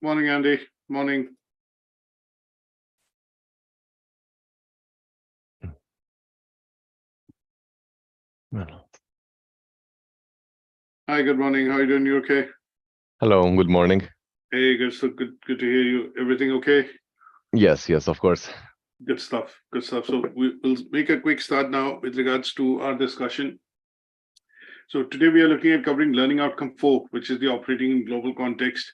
Morning, Andy. Morning. Hi, good morning. How are you doing? You okay? Hello, good morning. Hey, good. So good to hear you. Everything okay? Yes, of course. Good stuff. Good stuff. So we'll make a quick start now with regards to our discussion. So today we are looking at covering learning outcome 4, which is the operating in global context.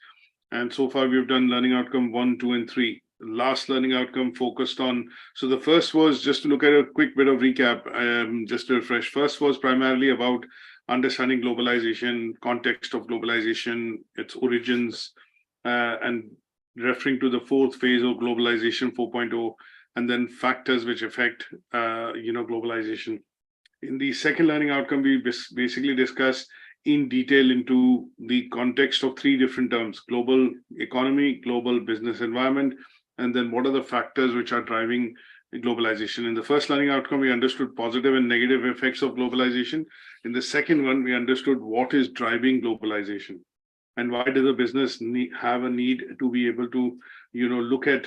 And so far we've done learning outcome 1, 2, and 3. The last learning outcome focused on, so the first was just to look at a quick bit of recap, just to refresh. First was primarily about understanding globalization, context of globalization, its origins, and referring to the fourth phase of globalization 4.0, and then factors which affect, globalization. In the second learning outcome, we basically discuss in detail into the context of 3 different terms: global economy, global business environment, and then what are the factors which are driving globalization. In the first learning outcome, we understood positive and negative effects of globalization. In the second one, we understood what is driving globalization and why does a business have a need to be able to, look at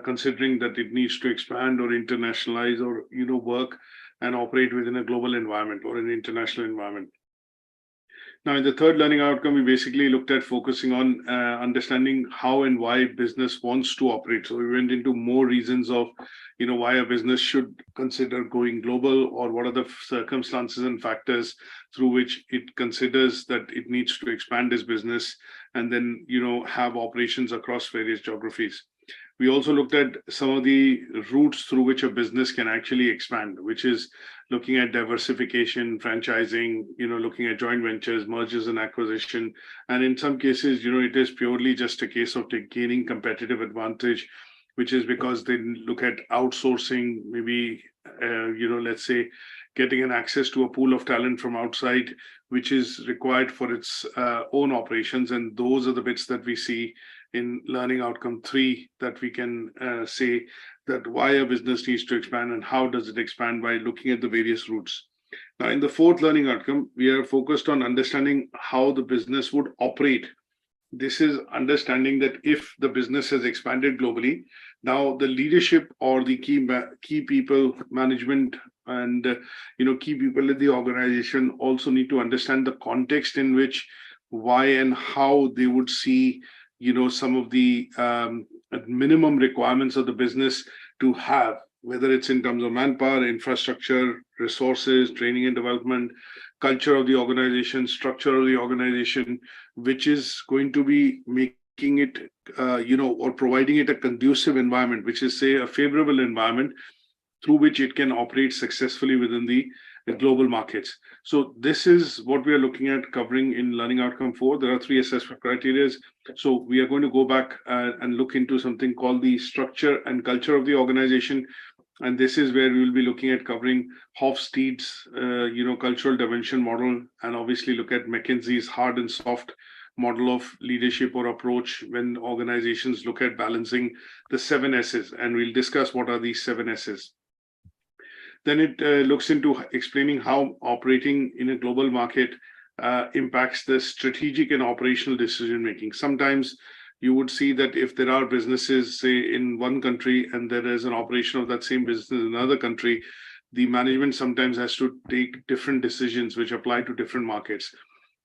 considering that it needs to expand or internationalize or, work and operate within a global environment or an international environment. Now, in the third learning outcome, we basically looked at focusing on understanding how and why business wants to operate. So we went into more reasons of, why a business should consider going global, or what are the circumstances and factors through which it considers that it needs to expand its business and then, have operations across various geographies. We also looked at some of the routes through which a business can actually expand, which is looking at diversification, franchising, looking at joint ventures, mergers and acquisition. And in some cases, it is purely just a case of gaining competitive advantage, which is because they look at outsourcing, maybe, let's say, getting an access to a pool of talent from outside, which is required for its own operations. And those are the bits that we see in learning outcome 3, that we can say that why a business needs to expand and how does it expand by looking at the various routes. Now, in the fourth learning outcome, we are focused on understanding how the business would operate. This is understanding that if the business has expanded globally, now the leadership or the key people, management, and key people in the organization also need to understand the context in which, why and how they would see some of the minimum requirements of the business to have, whether it's in terms of manpower, infrastructure, resources, training and development, culture of the organization, structure of the organization, which is going to be making it, or providing it a conducive environment, which is, say, a favorable environment through which it can operate successfully within the global markets. So this is what we are looking at covering in learning outcome 4. There are 3 assessment criteria. So we are going to go back and look into something called the structure and culture of the organization. And this is where we will be looking at covering Hofsteed's, cultural dimension model, and obviously look at McKenzie's hard and soft model of leadership or approach when organizations look at balancing the 7 S's. And we'll discuss what are these 7 S's. Then it looks into explaining how operating in a global market impacts the strategic and operational decision making. Sometimes you would see that if there are businesses, say, in one country and there is an operation of that same business in another country, the management sometimes has to take different decisions which apply to different markets.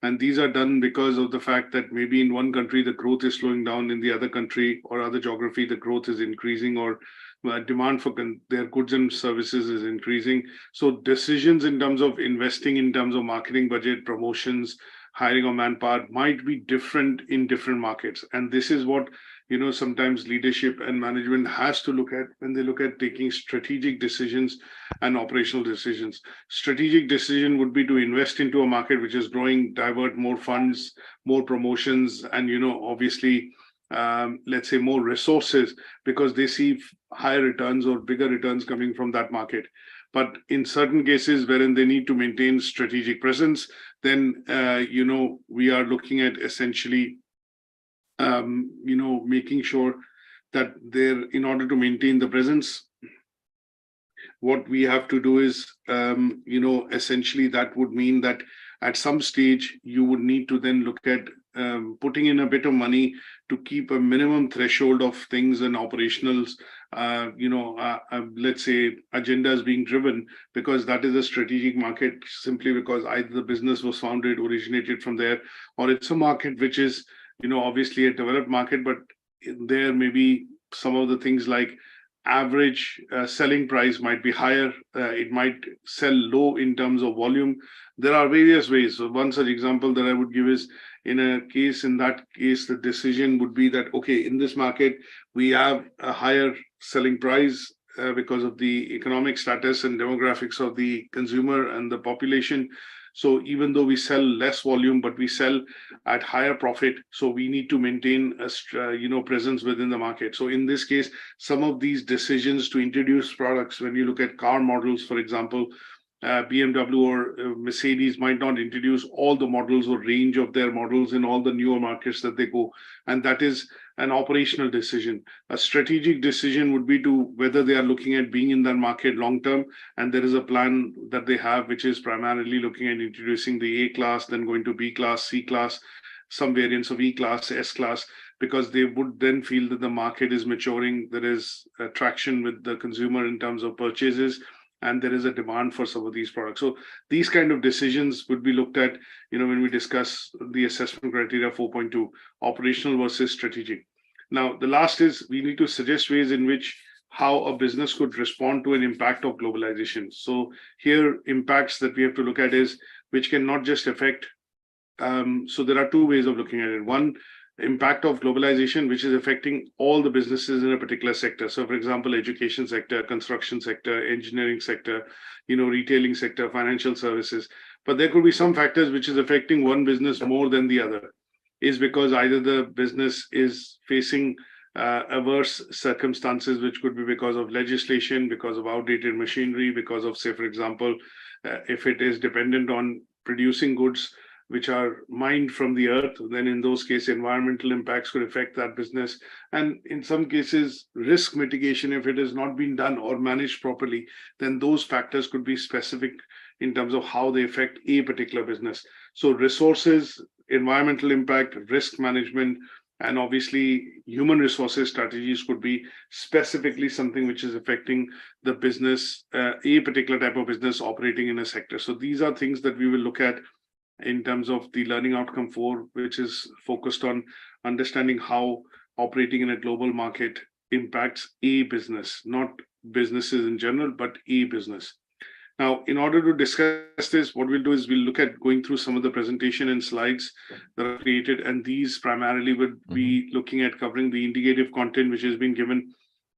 And these are done because of the fact that maybe in one country the growth is slowing down, in the other country or other geography the growth is increasing, or demand for their goods and services is increasing. So decisions in terms of investing, in terms of marketing budget, promotions, hiring of manpower might be different in different markets. And this is what, sometimes leadership and management has to look at when they look at taking strategic decisions and operational decisions. Strategic decision would be to invest into a market which is growing, divert more funds, more promotions, and, obviously, let's say more resources, because they see higher returns or bigger returns coming from that market. But in certain cases wherein they need to maintain strategic presence, then, we are looking at essentially, making sure that in order to maintain the presence, what we have to do is, essentially that would mean that at some stage, you would need to then look at putting in a bit of money to keep a minimum threshold of things and operationals, let's say agendas being driven, because that is a strategic market simply because either the business was founded, originated from there, or it's a market which is, obviously a developed market, but there may be some of the things like average selling price might be higher. It might sell low in terms of volume. There are various ways. So one such example that I would give is in that case, the decision would be that, okay, in this market, we have a higher selling price because of the economic status and demographics of the consumer and the population. So even though we sell less volume, but we sell at higher profit, so we need to maintain a presence within the market. So in this case, some of these decisions to introduce products, when you look at car models, for example, BMW or Mercedes might not introduce all the models or range of their models in all the newer markets that they go. And that is an operational decision. A strategic decision would be to whether they are looking at being in that market long term. And there is a plan that they have, which is primarily looking at introducing the A class, then going to B class, C class, some variants of E class, S class, because they would then feel that the market is maturing. There is traction with the consumer in terms of purchases, and there is a demand for some of these products. So these kind of decisions would be looked at, when we discuss the assessment criteria 4.2, operational versus strategic. Now, the last is we need to suggest ways in which how a business could respond to an impact of globalization. So here, impacts that we have to look at is which can not just affect. So there are two ways of looking at it. One, impact of globalization, which is affecting all the businesses in a particular sector. So for example, education sector, construction sector, engineering sector, retailing sector, financial services. But there could be some factors which is affecting one business more than the other, is because either the business is facing adverse circumstances, which could be because of legislation, because of outdated machinery, because of, say, for example, if it is dependent on producing goods which are mined from the earth, then in those cases, environmental impacts could affect that business. And in some cases, risk mitigation, if it has not been done or managed properly, then those factors could be specific in terms of how they affect a particular business. So resources, environmental impact, risk management, and obviously human resources strategies could be specifically something which is affecting the business, a particular type of business operating in a sector. So these are things that we will look at in terms of the learning outcome 4, which is focused on understanding how operating in a global market impacts a business, not businesses in general, but a business. Now, in order to discuss this, what we'll do is we'll look at going through some of the presentation and slides that are created, and these primarily would be looking at covering the indicative content which has been given,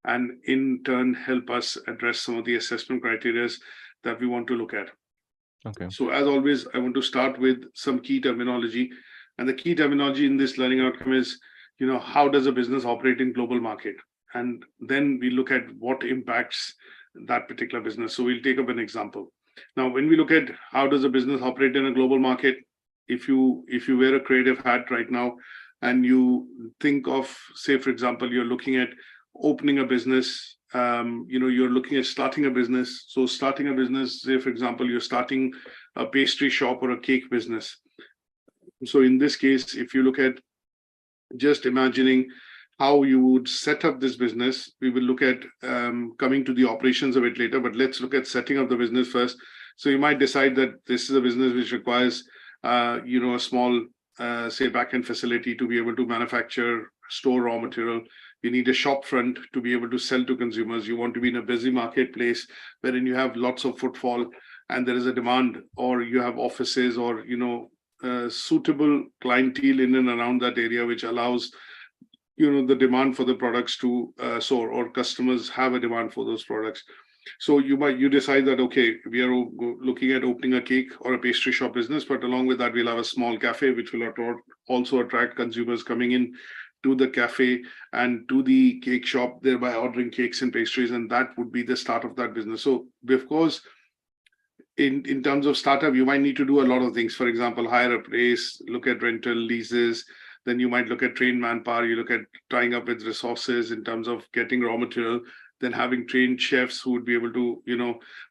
and in turn help us address some of the assessment criteria that we want to look at. Okay. So as always, I want to start with some key terminology. And the key terminology in this learning outcome is, how does a business operate in global market? And then we look at what impacts that particular business. So we'll take up an example. Now, when we look at how does a business operate in a global market, if you wear a creative hat right now and you think of, say, for example, you're looking at opening a business, you're looking at starting a business. So starting a business, say, for example, you're starting a pastry shop or a cake business. So in this case, if you look at just imagining how you would set up this business, we will look at coming to the operations of it later, but let's look at setting up the business first. So you might decide that this is a business which requires, a small, say, back-end facility to be able to manufacture, store raw material. You need a shop front to be able to sell to consumers. You want to be in a busy marketplace wherein you have lots of footfall and there is a demand, or you have offices or, suitable clientele in and around that area, which allows, the demand for the products to soar, or customers have a demand for those products. So you decide that, okay, we are looking at opening a cake or a pastry shop business, but along with that, we'll have a small cafe, which will also attract consumers coming in to the cafe and to the cake shop, thereby ordering cakes and pastries, and that would be the start of that business. So of course, in terms of startup, you might need to do a lot of things. For example, hire a place, look at rental leases, then you might look at trained manpower, you look at tying up with resources in terms of getting raw material, then having trained chefs who would be able to,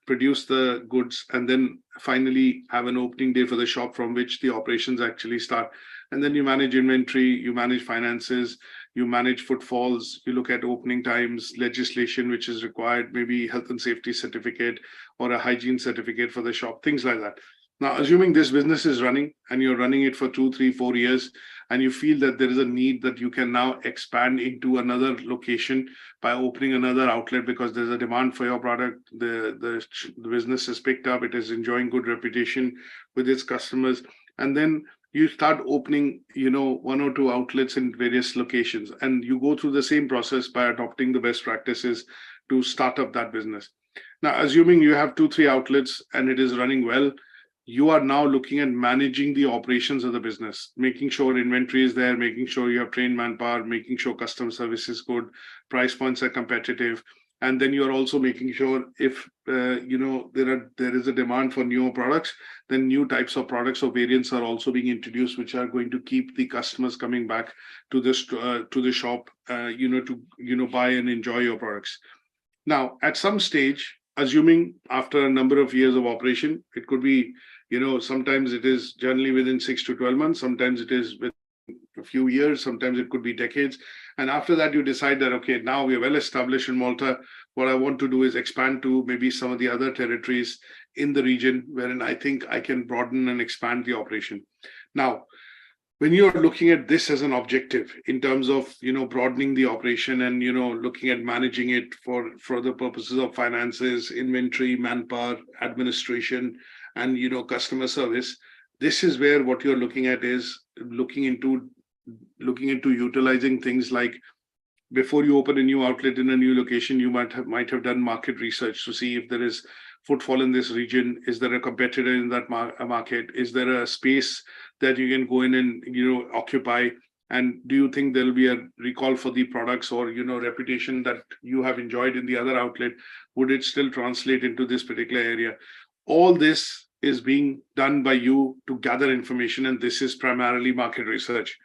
produce the goods, and then finally have an opening day for the shop from which the operations actually start. And then you manage inventory, you manage finances, you manage footfalls, you look at opening times, legislation which is required, maybe health and safety certificate or a hygiene certificate for the shop, things like that. Now, assuming this business is running and you're running it for 2, 3, 4 years, and you feel that there is a need that you can now expand into another location by opening another outlet because there's a demand for your product, the business is picked up, it is enjoying good reputation with its customers, and then you start opening, 1 or 2 outlets in various locations, and you go through the same process by adopting the best practices to start up that business. Now, assuming you have 2, 3 outlets and it is running well, you are now looking at managing the operations of the business, making sure inventory is there, making sure you have trained manpower, making sure customer service is good, price points are competitive. And then you're also making sure if there is a demand for newer products, then new types of products or variants are also being introduced, which are going to keep the customers coming back to the shop, to buy and enjoy your products. Now, at some stage, assuming after a number of years of operation, it could be, sometimes it is generally within 6 to 12 months, sometimes it is within a few years, sometimes it could be decades. And after that, you decide that, okay, now we are well established in Malta. What I want to do is expand to maybe some of the other territories in the region wherein I think I can broaden and expand the operation. Now, when you're looking at this as an objective in terms of, broadening the operation and, looking at managing it for the purposes of finances, inventory, manpower, administration, and, customer service, this is where what you're looking at is looking into utilizing things like, before you open a new outlet in a new location, you might have done market research to see if there is footfall in this region. Is there a competitor in that market? Is there a space that you can go in and occupy? And do you think there'll be a recall for the products or reputation that you have enjoyed in the other outlet? Would it still translate into this particular area? All this is being done by you to gather information, and this is primarily market research.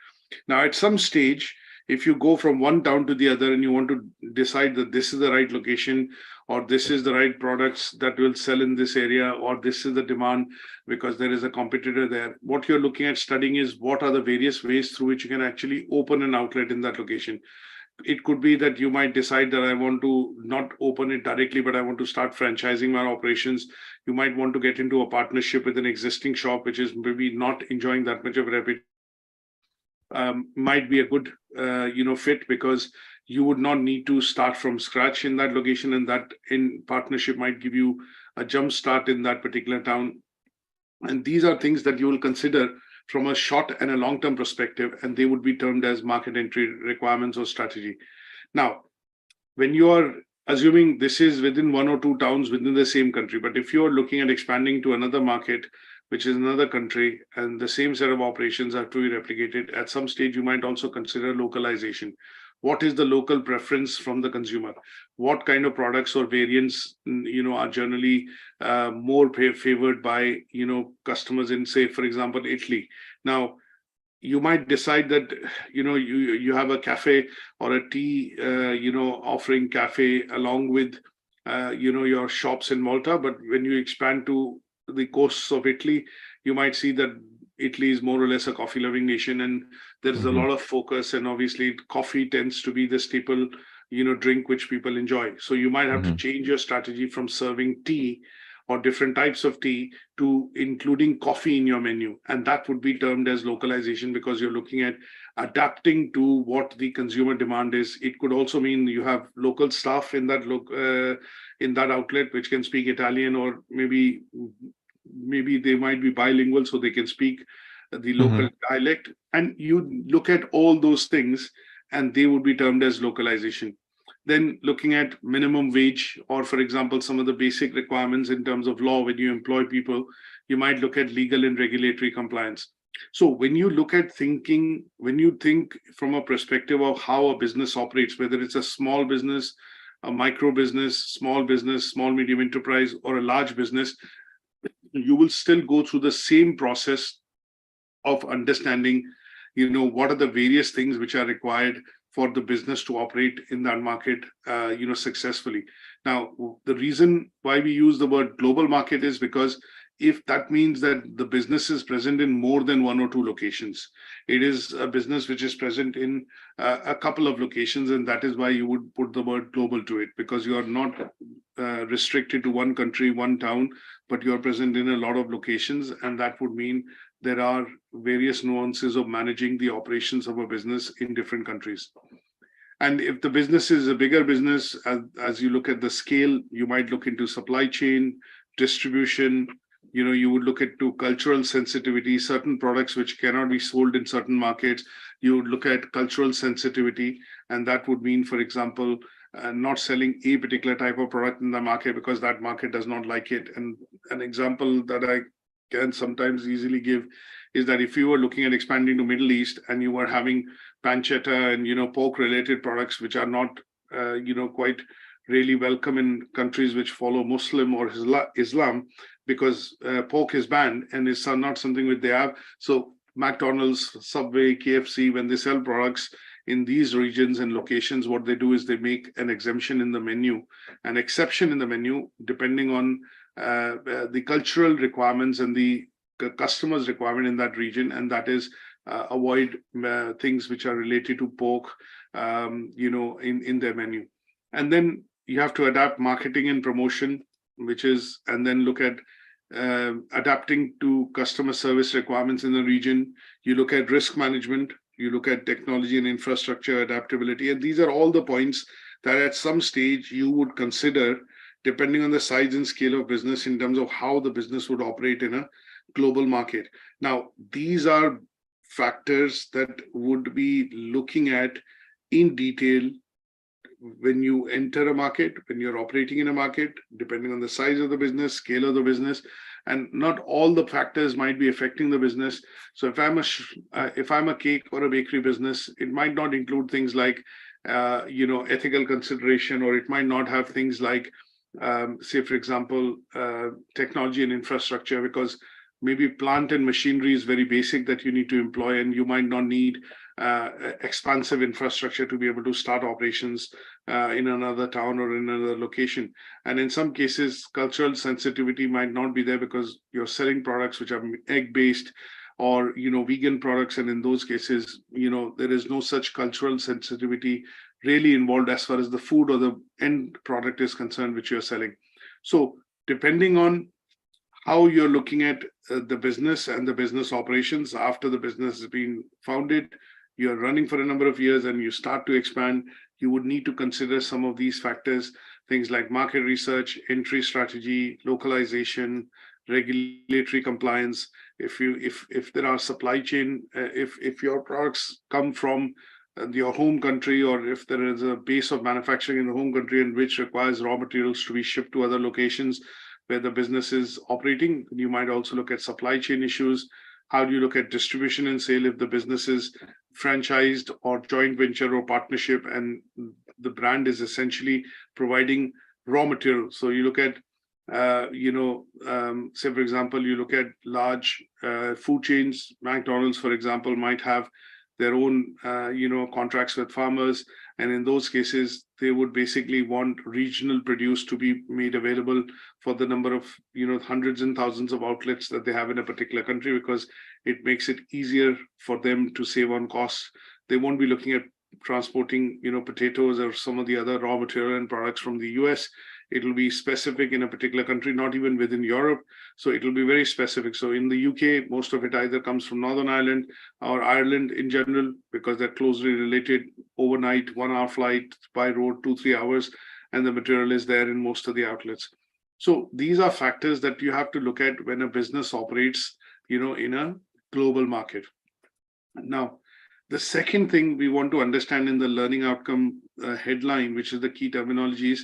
Now, at some stage, if you go from one town to the other and you want to decide that this is the right location, or this is the right products that will sell in this area, or this is the demand because there is a competitor there, what you're looking at studying is what are the various ways through which you can actually open an outlet in that location. It could be that you might decide that I want to not open it directly, but I want to start franchising my operations. You might want to get into a partnership with an existing shop, which is maybe not enjoying that much of a reputation. Might be a good fit because you would not need to start from scratch in that location, and that in partnership might give you a jump start in that particular town. And these are things that you will consider from a short and a long-term perspective, and they would be termed as market entry requirements or strategy. Now, when you are assuming this is within 1 or 2 towns within the same country, but if you're looking at expanding to another market, which is another country, and the same set of operations are to be replicated, at some stage, you might also consider localization. What is the local preference from the consumer? What kind of products or variants, are generally more favored by, customers in, say, for example, Italy. Now, you might decide that, you have a cafe or a tea, offering cafe along with, your shops in Malta. But when you expand to the coasts of Italy, you might see that Italy is more or less a coffee loving nation, and there is a lot of focus, and obviously coffee tends to be the staple, drink which people enjoy. So you might have to change your strategy from serving tea or different types of tea to including coffee in your menu. And that would be termed as localization because you're looking at adapting to what the consumer demand is. It could also mean you have local staff in that outlet which can speak Italian, or maybe they might be bilingual, so they can speak the local dialect. And you look at all those things, and they would be termed as localization. Then looking at minimum wage, or for example, some of the basic requirements in terms of law, when you employ people, you might look at legal and regulatory compliance. So when you think from a perspective of how a business operates, whether it's a small business, a micro business, small medium enterprise, or a large business, you will still go through the same process of understanding, what are the various things which are required for the business to operate in that market, successfully. Now, the reason why we use the word global market is because if that means that the business is present in more than one or two locations. It is a business which is present in a couple of locations, and that is why you would put the word global to it, because you are not restricted to one country, one town, but you are present in a lot of locations, and that would mean there are various nuances of managing the operations of a business in different countries. And if the business is a bigger business, as you look at the scale, you might look into supply chain, distribution. You would look at cultural sensitivity, certain products which cannot be sold in certain markets. You would look at cultural sensitivity, and that would mean, for example, not selling a particular type of product in the market because that market does not like it. And an example that I can sometimes easily give is that if you were looking at expanding to Middle East and you were having pancetta and pork related products which are not quite really welcome in countries which follow Muslim or Islam, because pork is banned and it's not something which they have. So McDonald's, Subway, KFC, when they sell products in these regions and locations, what they do is they make an exemption in the menu, an exception in the menu, depending on the cultural requirements and the customer's requirement in that region, and that is avoid things which are related to pork, in their menu. And then you have to adapt marketing and promotion, and then look at adapting to customer service requirements in the region. You look at risk management, you look at technology and infrastructure adaptability, and these are all the points that at some stage you would consider depending on the size and scale of business in terms of how the business would operate in a global market. Now, these are factors that would be looking at in detail when you enter a market, when you're operating in a market, depending on the size of the business, scale of the business, and not all the factors might be affecting the business. So if I'm a cake or a bakery business, it might not include things like ethical consideration, or it might not have things like say, for example, technology and infrastructure, because maybe plant and machinery is very basic that you need to employ, and you might not need expansive infrastructure to be able to start operations in another town or in another location. And in some cases, cultural sensitivity might not be there because you're selling products which are egg-based or vegan products, and in those cases, there is no such cultural sensitivity really involved as far as the food or the end product is concerned, which you're selling. So depending on how you're looking at the business and the business operations after the business has been founded, you're running for a number of years and you start to expand, you would need to consider some of these factors, things like market research, entry strategy, localization, regulatory compliance. If there are supply chain, if your products come from your home country, or if there is a base of manufacturing in the home country and which requires raw materials to be shipped to other locations where the business is operating, you might also look at supply chain issues. How do you look at distribution and sale if the business is franchised or joint venture or partnership and the brand is essentially providing raw material? So you look at say, for example, you look at large food chains. McDonald's, for example, might have their own, contracts with farmers. And in those cases, they would basically want regional produce to be made available for the number of, hundreds and thousands of outlets that they have in a particular country, because it makes it easier for them to save on costs. They won't be looking at transporting, potatoes or some of the other raw material and products from the US. It will be specific in a particular country, not even within Europe. So it will be very specific. So in the UK, most of it either comes from Northern Ireland or Ireland in general, because they're closely related. Overnight, 1 hour flight, by road, 2-3 hours, and the material is there in most of the outlets. So these are factors that you have to look at when a business operates, in a global market. Now, the second thing we want to understand in the learning outcome headline, which is the key terminologies.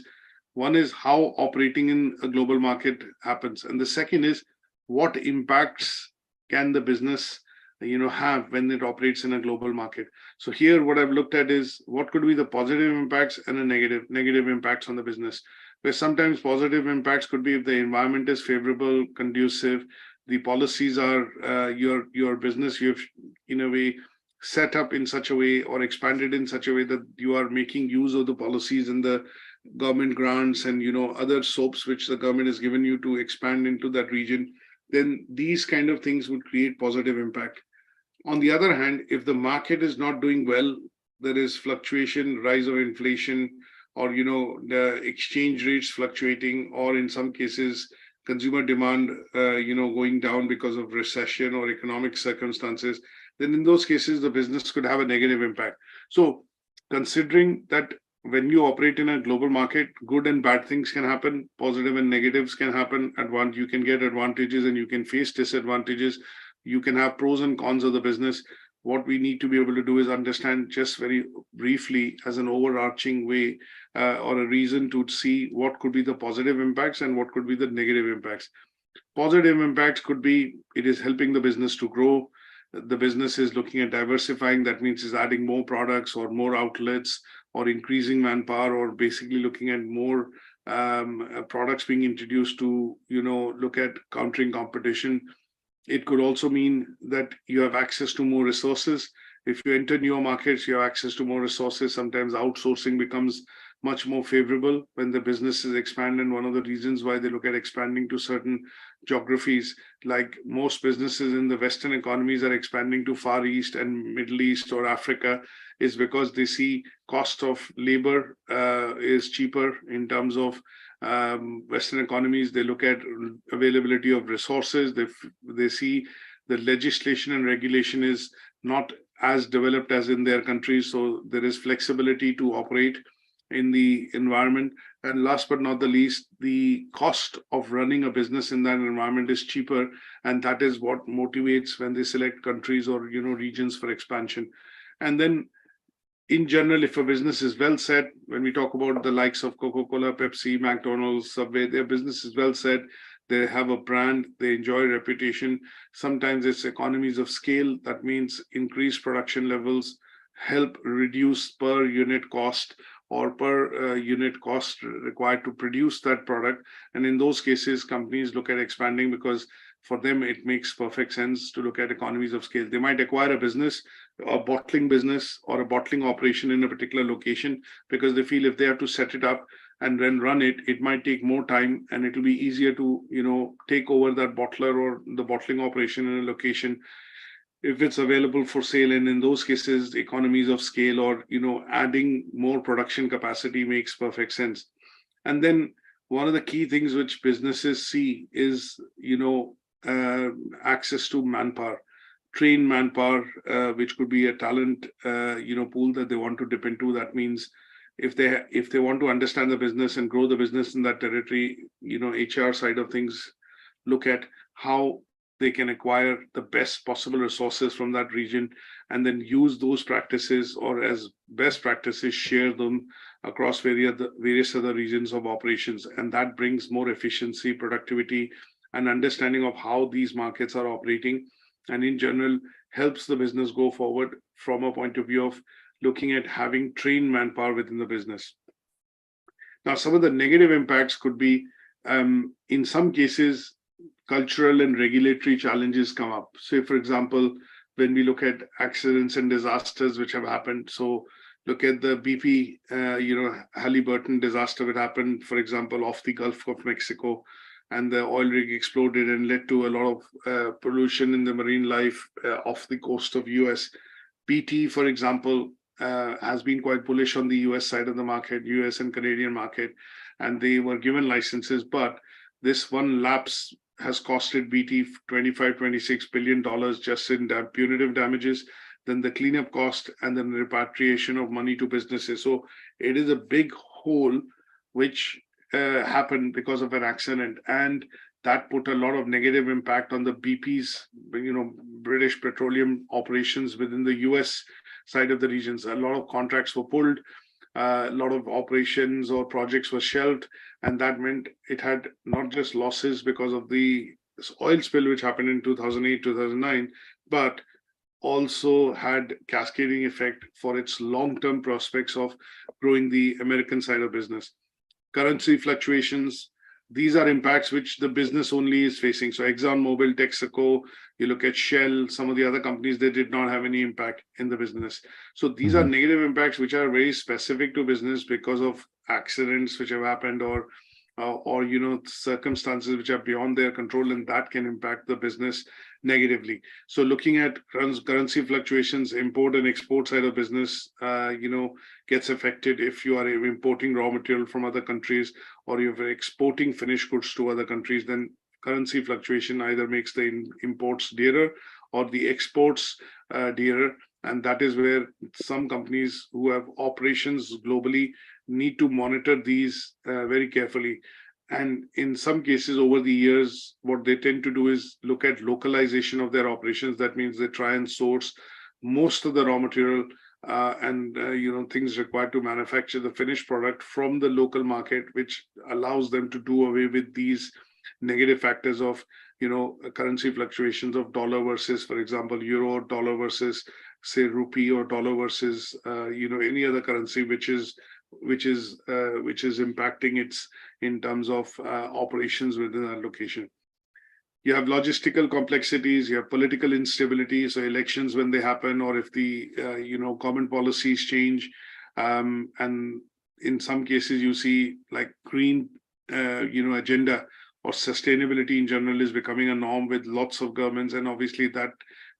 One is how operating in a global market happens. And the second is what impacts can the business have when it operates in a global market. So here what I've looked at is what could be the positive impacts and the negative impacts on the business. Where sometimes positive impacts could be if the environment is favorable, conducive, the policies are your business, you've in a way set up in such a way or expanded in such a way that you are making use of the policies and the government grants and other soaps which the government has given you to expand into that region. then these kind of things would create positive impact. On the other hand, if the market is not doing well, there is fluctuation, rise of inflation, or the exchange rates fluctuating, or in some cases consumer demand going down because of recession or economic circumstances, then in those cases the business could have a negative impact. So considering that when you operate in a global market, good and bad things can happen, positive and negatives can happen. You can get advantages and you can face disadvantages. You can have pros and cons of the business. What we need to be able to do is understand just very briefly as an overarching way or a reason to see what could be the positive impacts and what could be the negative impacts. Positive impacts could be it is helping the business to grow. The business is looking at diversifying. That means is adding more products or more outlets or increasing manpower, or basically looking at more products being introduced to look at countering competition. It could also mean that you have access to more resources. If you enter newer markets, you have access to more resources. Sometimes outsourcing becomes much more favorable when the businesses expand. And one of the reasons why they look at expanding to certain geographies, like most businesses in the Western economies are expanding to Far East and Middle East or Africa, is because they see cost of labor is cheaper in terms of Western economies. They look at availability of resources. They see the legislation and regulation is not as developed as in their countries. So there is flexibility to operate in the environment. And last but not the least, the cost of running a business in that environment is cheaper. And that is what motivates when they select countries or regions for expansion. And then in general, if a business is well set, when we talk about the likes of Coca-Cola, Pepsi, McDonald's, Subway, their business is well set. They have a brand, they enjoy reputation. Sometimes it's economies of scale. That means increased production levels, help reduce per unit cost or per unit cost required to produce that product. And in those cases, companies look at expanding because for them, it makes perfect sense to look at economies of scale. They might acquire a business, a bottling business or a bottling operation in a particular location because they feel if they have to set it up and then run it, it might take more time and it will be easier to, take over that bottler or the bottling operation in a location if it's available for sale. And in those cases, economies of scale or, adding more production capacity makes perfect sense. And then one of the key things which businesses see is, access to manpower, trained manpower, which could be a talent, pool that they want to dip into. That means if they want to understand the business and grow the business in that territory, HR side of things, look at how they can acquire the best possible resources from that region and then use those practices or as best practices, share them across various other regions of operations. And that brings more efficiency, productivity, and understanding of how these markets are operating. And in general, helps the business go forward from a point of view of looking at having trained manpower within the business. Now, some of the negative impacts could be, in some cases, cultural and regulatory challenges come up. Say, for example, when we look at accidents and disasters which have happened. So look at the BP, Halliburton disaster that happened, for example, off the Gulf of Mexico, and the oil rig exploded and led to a lot of pollution in the marine life off the coast of US. PT, for example, has been quite bullish on the US side of the market, US and Canadian market, and they were given licenses, but this one lapse has costed BT $26 billion just in punitive damages, then the cleanup cost, and then the repatriation of money to businesses. So it is a big hole which happened because of an accident, and that put a lot of negative impact on the BP's, British Petroleum operations within the US side of the regions. A lot of contracts were pulled, a lot of operations or projects were shelved, and that meant it had not just losses because of the oil spill which happened in 2008, 2009, but also had cascading effect for its long-term prospects of growing the American side of business. Currency fluctuations, these are impacts which the business only is facing. So ExxonMobil, Texaco, you look at Shell, some of the other companies, they did not have any impact in the business. So these are negative impacts which are very specific to business because of accidents which have happened or or circumstances which are beyond their control, and that can impact the business negatively. So looking at currency fluctuations, import and export side of business, gets affected if you are importing raw material from other countries or you're exporting finished goods to other countries. Then currency fluctuation either makes the imports dearer or the exports dearer. And that is where some companies who have operations globally need to monitor these very carefully. And in some cases over the years, what they tend to do is look at localization of their operations. That means they try and source most of the raw material and things required to manufacture the finished product from the local market, which allows them to do away with these negative factors of currency fluctuations of dollar versus, for example, euro, dollar versus, say, rupee, or dollar versus any other currency which is impacting its in terms of operations within a location. You have logistical complexities, you have political instability, so elections when they happen, or if the government policies change, and in some cases you see like green agenda or sustainability in general is becoming a norm with lots of governments, and obviously that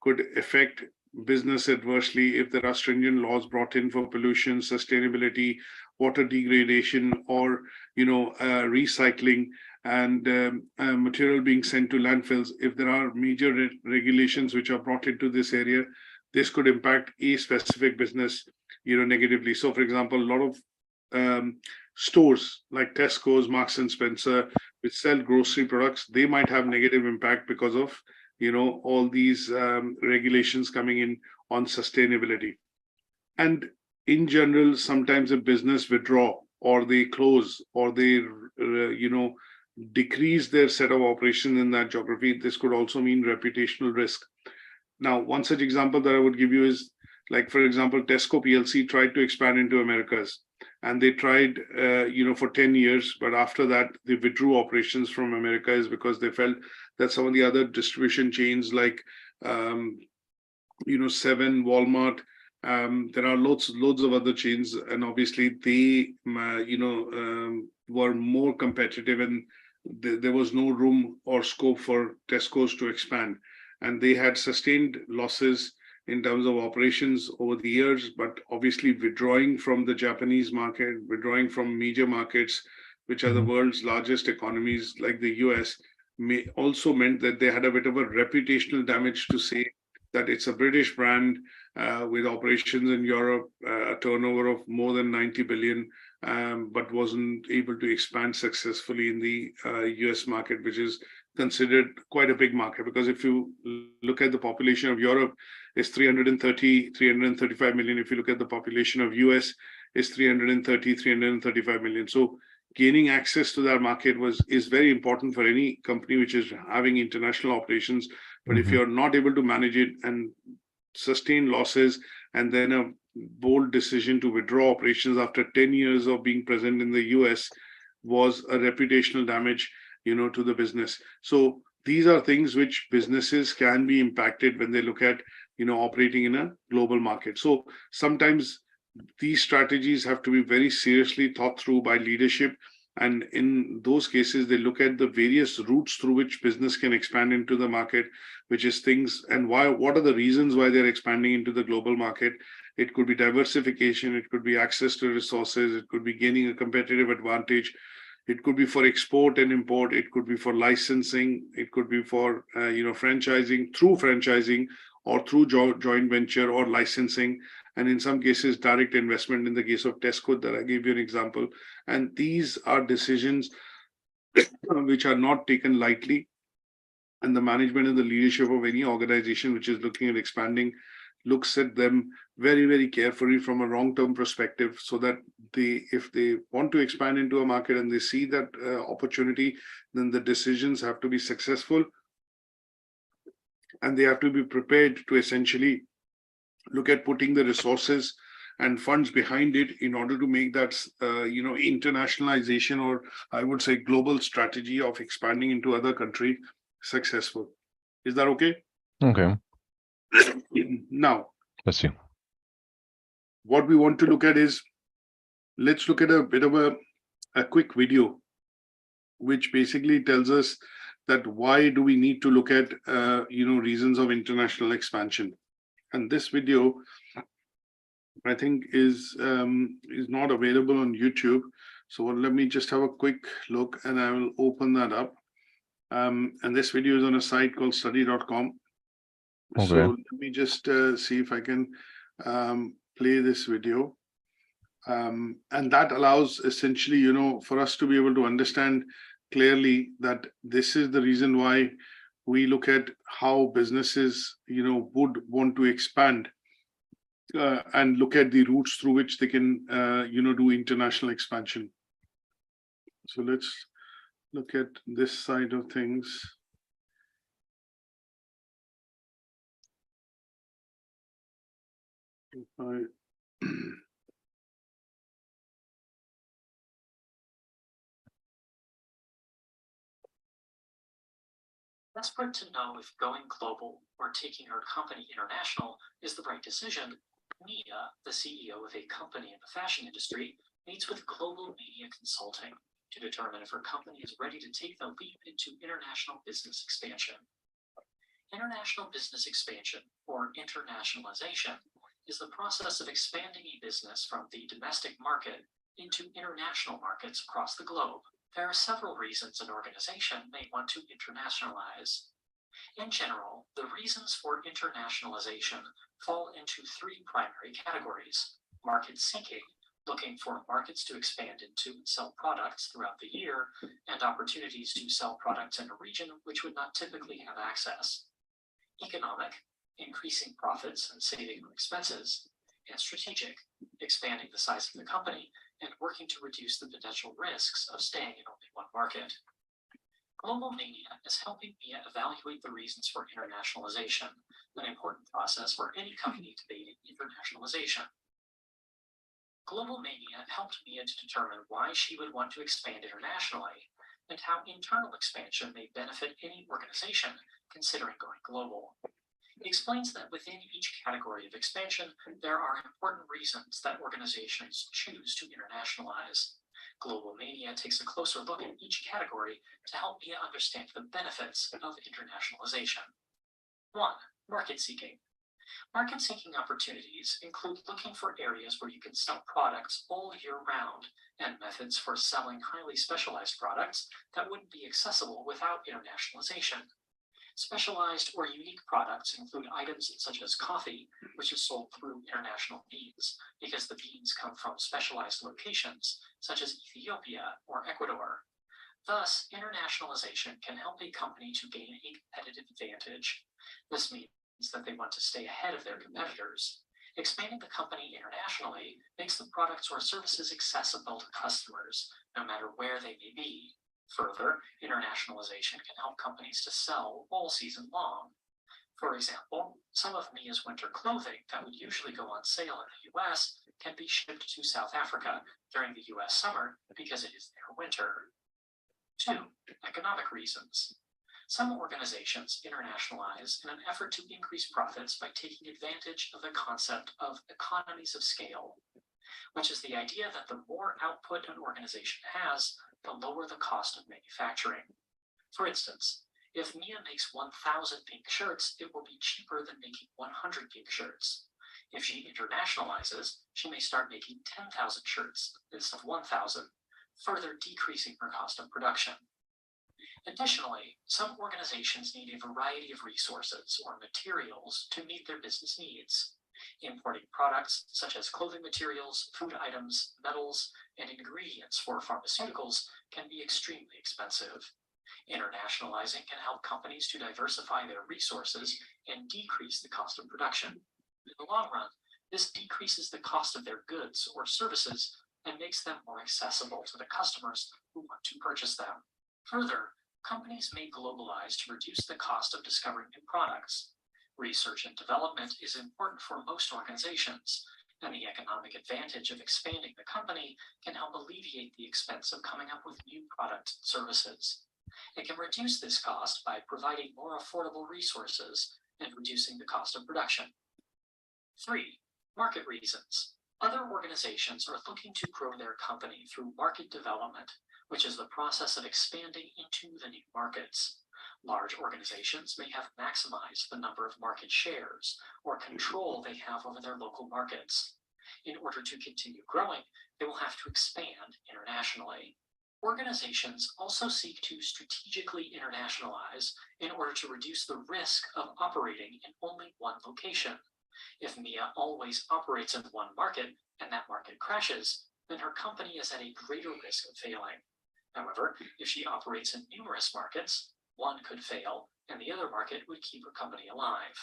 could affect business adversely if there are stringent laws brought in for pollution, sustainability, water degradation, or recycling, and material being sent to landfills. If there are major regulations which are brought into this area, this could impact a specific business negatively. So for example, a lot of stores like Tesco's, Marks and Spencer, which sell grocery products, they might have negative impact because of all these regulations coming in on sustainability. And in general, sometimes a business withdraw, or they close, or they decrease their set of operations in that geography. This could also mean reputational risk. Now, one such example that I would give you is, like, for example, Tesco PLC tried to expand into Americas, and they tried for 10 years, but after that they withdrew operations from Americas because they felt that some of the other distribution chains like Seven, Walmart, there are loads of other chains, and obviously they were more competitive, and there was no room or scope for Tesco's to expand, and they had sustained losses in terms of operations over the years. But obviously withdrawing from the Japanese market, withdrawing from major markets, which are the world's largest economies like the US, also meant that they had a bit of a reputational damage to say that it's a British brand with operations in Europe, a turnover of more than 90 billion, but wasn't able to expand successfully in the US market, which is considered quite a big market. Because if you look at the population of Europe, it's 335 million. If you look at the population of US, it's 335 million. So gaining access to that market is very important for any company which is having international operations. But if you're not able to manage it and sustain losses, and then a bold decision to withdraw operations after 10 years of being present in the US was a reputational damage, to the business. So these are things which businesses can be impacted when they look at, operating in a global market. So sometimes these strategies have to be very seriously thought through by leadership. And in those cases, they look at the various routes through which business can expand into the market, which is things, and what are the reasons why they're expanding into the global market. It could be diversification, it could be access to resources, it could be gaining a competitive advantage, it could be for export and import, it could be for licensing, it could be for franchising or through joint venture or licensing, and in some cases direct investment in the case of Tesco that I gave you an example. And these are decisions which are not taken lightly, and the management and the leadership of any organization which is looking at expanding looks at them very, very carefully from a long-term perspective, so that if they want to expand into a market and they see that opportunity, then the decisions have to be successful, and they have to be prepared to essentially look at putting the resources and funds behind it in order to make that internationalization, or I would say global strategy of expanding into other countries successful. Is that okay? Okay. Now, Let's see. What we want to look at is, let's look at a bit of a quick video which basically tells us that why do we need to look at reasons of international expansion. And this video, I think, is not available on YouTube. So let me just have a quick look, and I will open that up. And this video is on a site called study.com. Okay. So let me just see if I can play this video. And that allows essentially, for us to be able to understand clearly that this is the reason why we look at how businesses, would want to expand and look at the routes through which they can, do international expansion. So let's look at this side of things. Desperate to know if going global or taking her company international is the right decision, Mia, the CEO of a company in the fashion industry, meets with Global Media Consulting to determine if her company is ready to take the leap into international business expansion. International business expansion, or internationalization, is the process of expanding a business from the domestic market into international markets across the globe. There are several reasons an organization may want to internationalize. In general, the reasons for internationalization fall into three primary categories: market seeking, looking for markets to expand into and sell products throughout the year, and opportunities to sell products in a region which would not typically have access; economic, increasing profits and saving on expenses; and strategic, expanding the size of the company and working to reduce the potential risks of staying in only one market. Global Media is helping Mia evaluate the reasons for internationalization, an important process for any company debating internationalization. Global Media helped Mia to determine why she would want to expand internationally and how internal expansion may benefit any organization considering going global. He explains that within each category of expansion, there are important reasons that organizations choose to internationalize. Global Media takes a closer look at each category to help Mia understand the benefits of internationalization. 1. Market seeking. Market seeking opportunities include looking for areas where you can sell products all year round and methods for selling highly specialized products that wouldn't be accessible without internationalization. Specialized or unique products include items such as coffee, which is sold through international means because the beans come from specialized locations such as Ethiopia or Ecuador. Thus, internationalization can help a company to gain a competitive advantage. This means that they want to stay ahead of their competitors. Expanding the company internationally makes the products or services accessible to customers, no matter where they may be. Further, internationalization can help companies to sell all season long. For example, some of Mia's winter clothing that would usually go on sale in the US can be shipped to South Africa during the US summer because it is their winter. 2. Economic reasons. Some organizations internationalize in an effort to increase profits by taking advantage of the concept of economies of scale, which is the idea that the more output an organization has, the lower the cost of manufacturing. For instance, if Mia makes 1,000 pink shirts, it will be cheaper than making 100 pink shirts. If she internationalizes, she may start making 10,000 shirts instead of 1,000, further decreasing her cost of production. Additionally, some organizations need a variety of resources or materials to meet their business needs. Importing products such as clothing materials, food items, metals, and ingredients for pharmaceuticals can be extremely expensive. Internationalizing can help companies to diversify their resources and decrease the cost of production. In the long run, this decreases the cost of their goods or services and makes them more accessible to the customers who want to purchase them. Further, companies may globalize to reduce the cost of discovering new products. Research and development is important for most organizations, and the economic advantage of expanding the company can help alleviate the expense of coming up with new products and services. It can reduce this cost by providing more affordable resources and reducing the cost of production. 3. Market reasons. Other organizations are looking to grow their company through market development, which is the process of expanding into the new markets. Large organizations may have maximized the number of market shares or control they have over their local markets. In order to continue growing, they will have to expand internationally. Organizations also seek to strategically internationalize in order to reduce the risk of operating in only one location. If Mia always operates in one market and that market crashes, then her company is at a greater risk of failing. However, if she operates in numerous markets, one could fail and the other market would keep her company alive.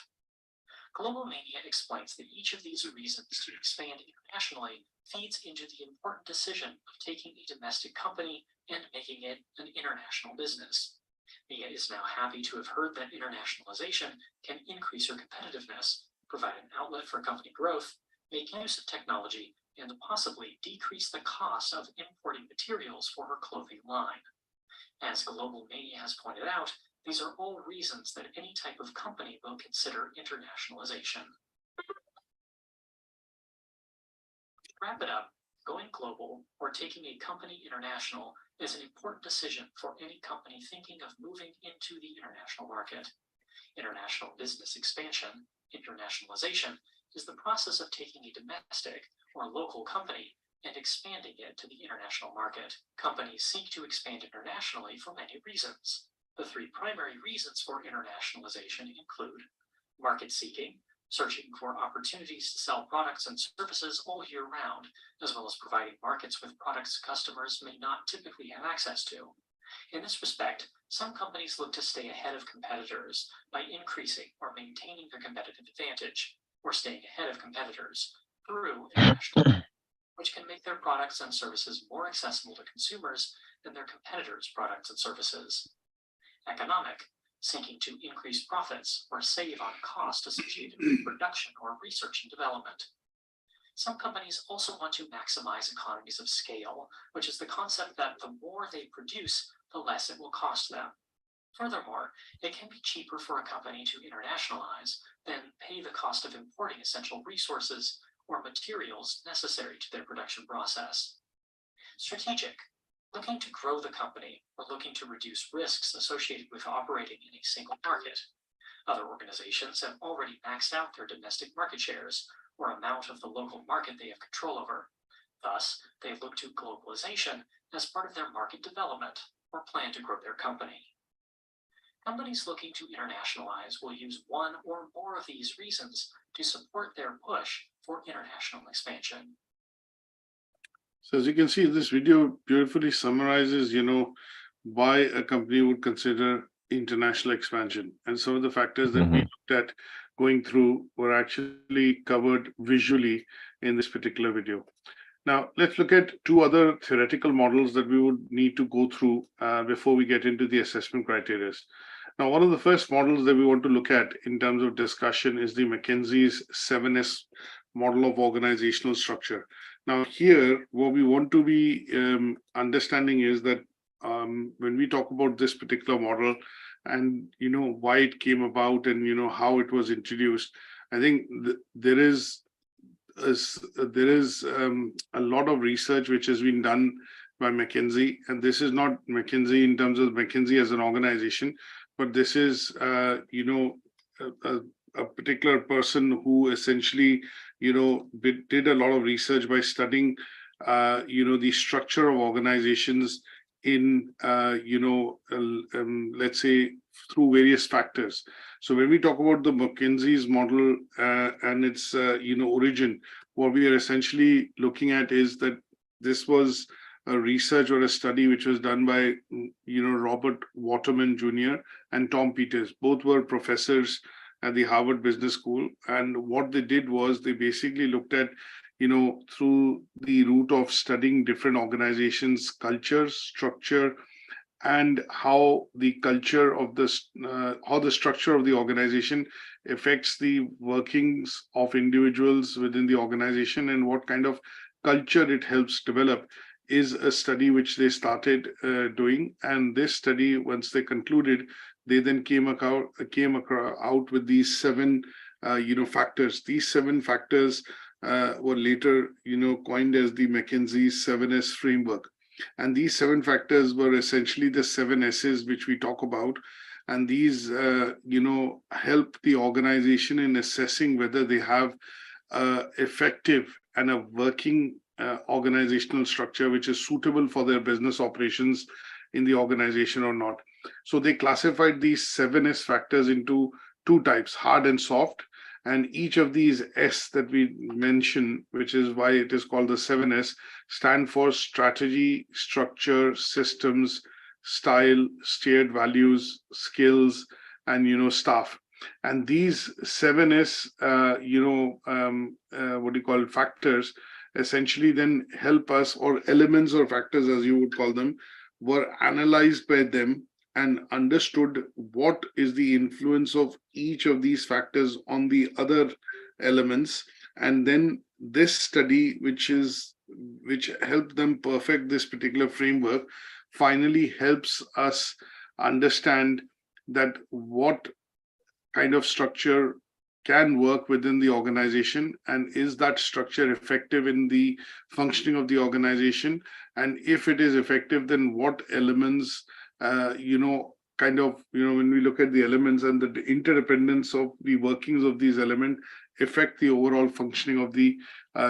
Global Mania explains that each of these reasons to expand internationally feeds into the important decision of taking a domestic company and making it an international business. Mia is now happy to have heard that internationalization can increase her competitiveness, provide an outlet for company growth, make use of technology, and possibly decrease the cost of importing materials for her clothing line. As Global Mania has pointed out, these are all reasons that any type of company will consider internationalization. To wrap it up, going global or taking a company international is an important decision for any company thinking of moving into the international market. International business expansion, internationalization, is the process of taking a domestic or local company and expanding it to the international market. Companies seek to expand internationally for many reasons. The three primary reasons for internationalization include market seeking, searching for opportunities to sell products and services all year round, as well as providing markets with products customers may not typically have access to. In this respect, some companies look to stay ahead of competitors by increasing or maintaining their competitive advantage, or staying ahead of competitors through international, which can make their products and services more accessible to consumers than their competitors' products and services. Economic, seeking to increase profits or save on costs associated with production or research and development. Some companies also want to maximize economies of scale, which is the concept that the more they produce, the less it will cost them. Furthermore, it can be cheaper for a company to internationalize than pay the cost of importing essential resources or materials necessary to their production process. Strategic, looking to grow the company or looking to reduce risks associated with operating in a single market. Other organizations have already maxed out their domestic market shares or amount of the local market they have control over. Thus, they look to globalization as part of their market development or plan to grow their company. Companies looking to internationalize will use one or more of these reasons to support their push for international expansion. So as you can see, this video beautifully summarizes, why a company would consider international expansion. And some of the factors that we looked at going through were actually covered visually in this particular video. Now, let's look at two other theoretical models that we would need to go through before we get into the assessment criteria. Now, one of the first models that we want to look at in terms of discussion is the McKenzie's 7S model of organizational structure. Now, here, what we want to be understanding is that when we talk about this particular model and, why it came about and, how it was introduced, I think there is a lot of research which has been done by McKenzie, and this is not McKenzie in terms of McKenzie as an organization, but this is, a particular person who essentially, did a lot of research by studying, the structure of organizations in, let's say, through various factors. So when we talk about the McKenzie's model and its, origin, what we are essentially looking at is that this was a research or a study which was done by, Robert Waterman Jr. and Tom Peters. Both were professors at the Harvard Business School. And what they did was they basically looked at, through the route of studying different organizations, culture, structure, and how the culture of this, how the structure of the organization affects the workings of individuals within the organization and what kind of culture it helps develop, is a study which they started doing. And this study, once they concluded, they then came out with these 7 factors. These 7 factors were later coined as the McKenzie's 7S framework. And these 7 factors were essentially the 7 S's which we talk about. And these, help the organization in assessing whether they have effective and a working organizational structure which is suitable for their business operations in the organization or not. So they classified these 7 S factors into 2 types, hard and soft. And each of these S that we mention, which is why it is called the 7 S, stand for strategy, structure, systems, style, shared values, skills, and staff. And these 7 S, factors essentially then help us, or elements or factors as you would call them, were analyzed by them and understood what is the influence of each of these factors on the other elements. And then this study, which helped them perfect this particular framework, finally helps us understand that what kind of structure can work within the organization, and is that structure effective in the functioning of the organization? And if it is effective, then what elements, when we look at the elements and the interdependence of the workings of these elements, affect the overall functioning of the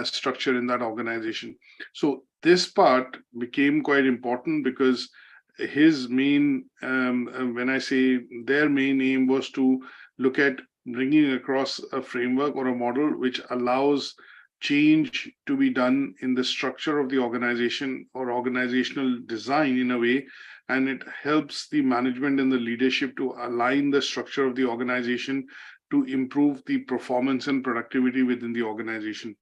structure in that organization. So this part became quite important because his main, when I say their main aim, was to look at bringing across a framework or a model which allows change to be done in the structure of the organization or organizational design in a way, and it helps the management and the leadership to align the structure of the organization to improve the performance and productivity within the organization.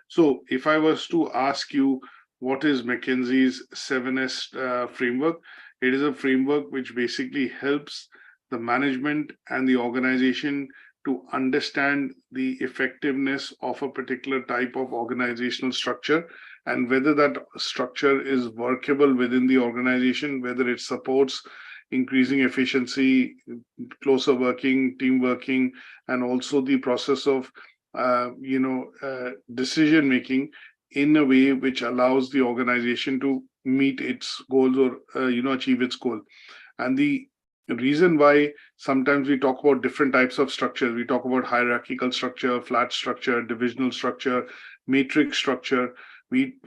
So if I was to ask you, what is McKenzie's 7S framework? It is a framework which basically helps the management and the organization to understand the effectiveness of a particular type of organizational structure, and whether that structure is workable within the organization, whether it supports increasing efficiency, closer working, team working, and also the process of decision making in a way which allows the organization to meet its goals or achieve its goal. And the reason why sometimes we talk about different types of structures, we talk about hierarchical structure, flat structure, divisional structure, matrix structure. We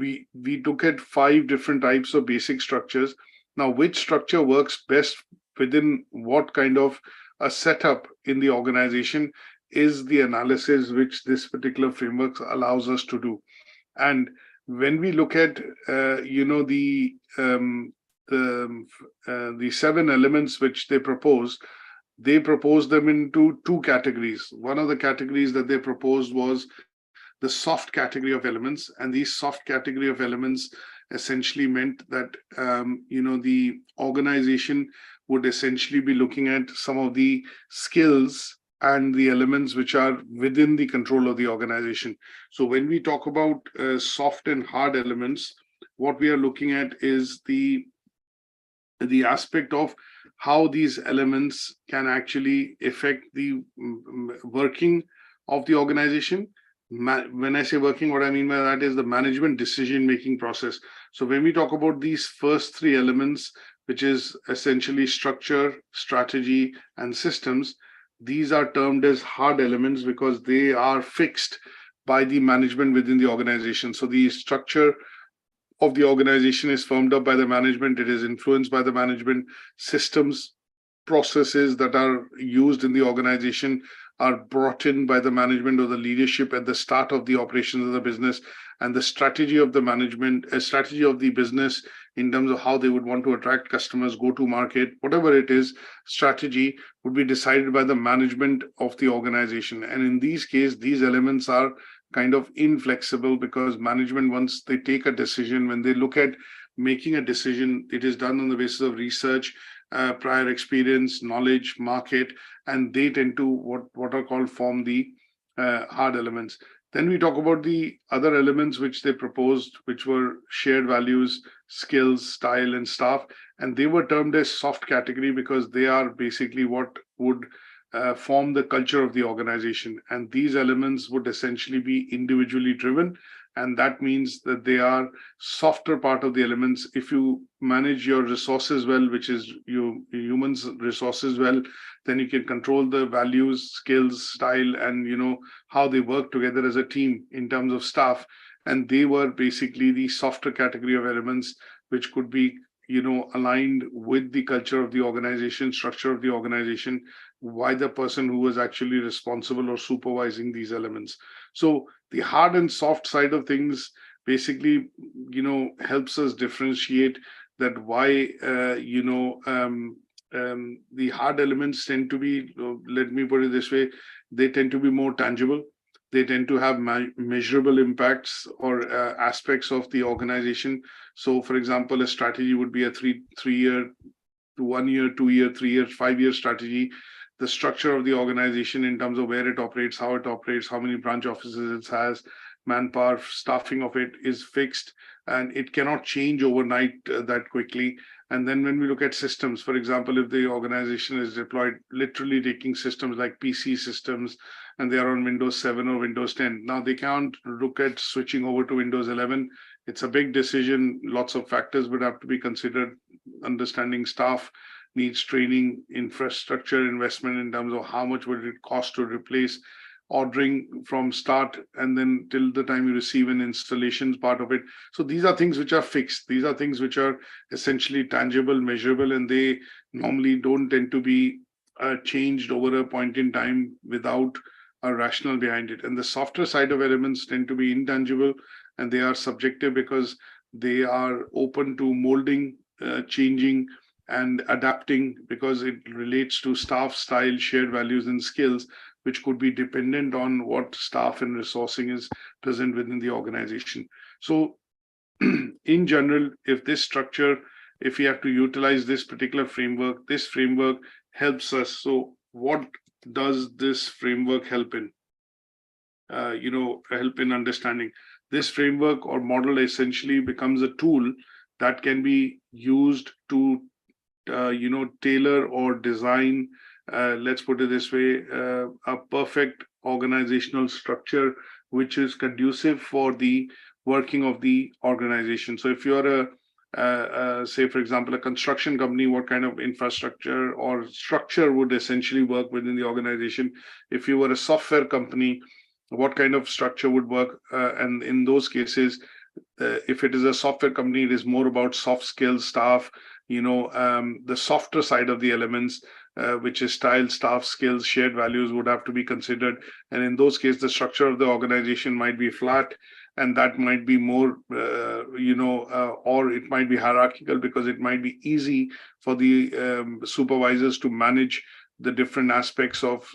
look at 5 different types of basic structures. Now, which structure works best within what kind of a setup in the organization is the analysis which this particular framework allows us to do. And when we look at the 7 elements which they propose them into 2 categories. One of the categories that they proposed was the soft category of elements, and these soft category of elements essentially meant that the organization would essentially be looking at some of the skills and the elements which are within the control of the organization. So when we talk about soft and hard elements, what we are looking at is the aspect of how these elements can actually affect the working of the organization. When I say working, what I mean by that is the management decision-making process. So when we talk about these first 3 elements, which is essentially structure, strategy, and systems, these are termed as hard elements because they are fixed by the management within the organization. So the structure of the organization is firmed up by the management. It is influenced by the management. Systems, processes that are used in the organization are brought in by the management or the leadership at the start of the operations of the business. And the strategy of the management, a strategy of the business in terms of how they would want to attract customers, go to market, whatever it is, strategy would be decided by the management of the organization. And in these cases, these elements are kind of inflexible because management, once they take a decision, when they look at making a decision, it is done on the basis of research, prior experience, knowledge, market, and they tend to what are called form the hard elements. Then we talk about the other elements which they proposed, which were shared values, skills, style, and staff, and they were termed as soft category because they are basically what would form the culture of the organization. And these elements would essentially be individually driven, And that means that they are softer part of the elements. If you manage your resources well, which is your humans resources well, then you can control the values, skills, style, and how they work together as a team in terms of staff. And they were basically the softer category of elements, which could be aligned with the culture of the organization, structure of the organization, by the person who was actually responsible or supervising these elements. So the hard and soft side of things basically, helps us differentiate that why, the hard elements tend to be, let me put it this way, they tend to be more tangible. They tend to have measurable impacts or aspects of the organization. So, for example, a strategy would be a three-year to 1 year, 2 year, 3 year, 5 year strategy. The structure of the organization in terms of where it operates, how it operates, how many branch offices it has, manpower, staffing of it is fixed, and it cannot change overnight that quickly. And then when we look at systems, for example, if the organization is deployed, literally taking systems like PC systems, and they are on Windows 7 or Windows 10, now they can't look at switching over to Windows 11. It's a big decision. Lots of factors would have to be considered. Understanding staff needs training, infrastructure investment in terms of how much would it cost to replace, ordering from start and then till the time you receive an installations part of it. So these are things which are fixed. These are things which are essentially tangible, measurable, and they normally don't tend to be changed over a point in time without a rationale behind it. And the softer side of elements tend to be intangible, and they are subjective because they are open to molding, changing, and adapting, because it relates to staff style, shared values, and skills, which could be dependent on what staff and resourcing is present within the organization. So in general, if we have to utilize this particular framework, this framework helps us. So what does this framework help in? Help in understanding. This framework or model essentially becomes a tool that can be used to tailor or design, let's put it this way, a perfect organizational structure which is conducive for the working of the organization. So if you're say, for example, a construction company, what kind of infrastructure or structure would essentially work within the organization? If you were a software company, what kind of structure would work? And in those cases, if it is a software company, it is more about soft skills, staff, the softer side of the elements, which is style, staff, skills, shared values would have to be considered. And in those cases, the structure of the organization might be flat, and that might be more, or it might be hierarchical, because it might be easy for the supervisors to manage the different aspects of,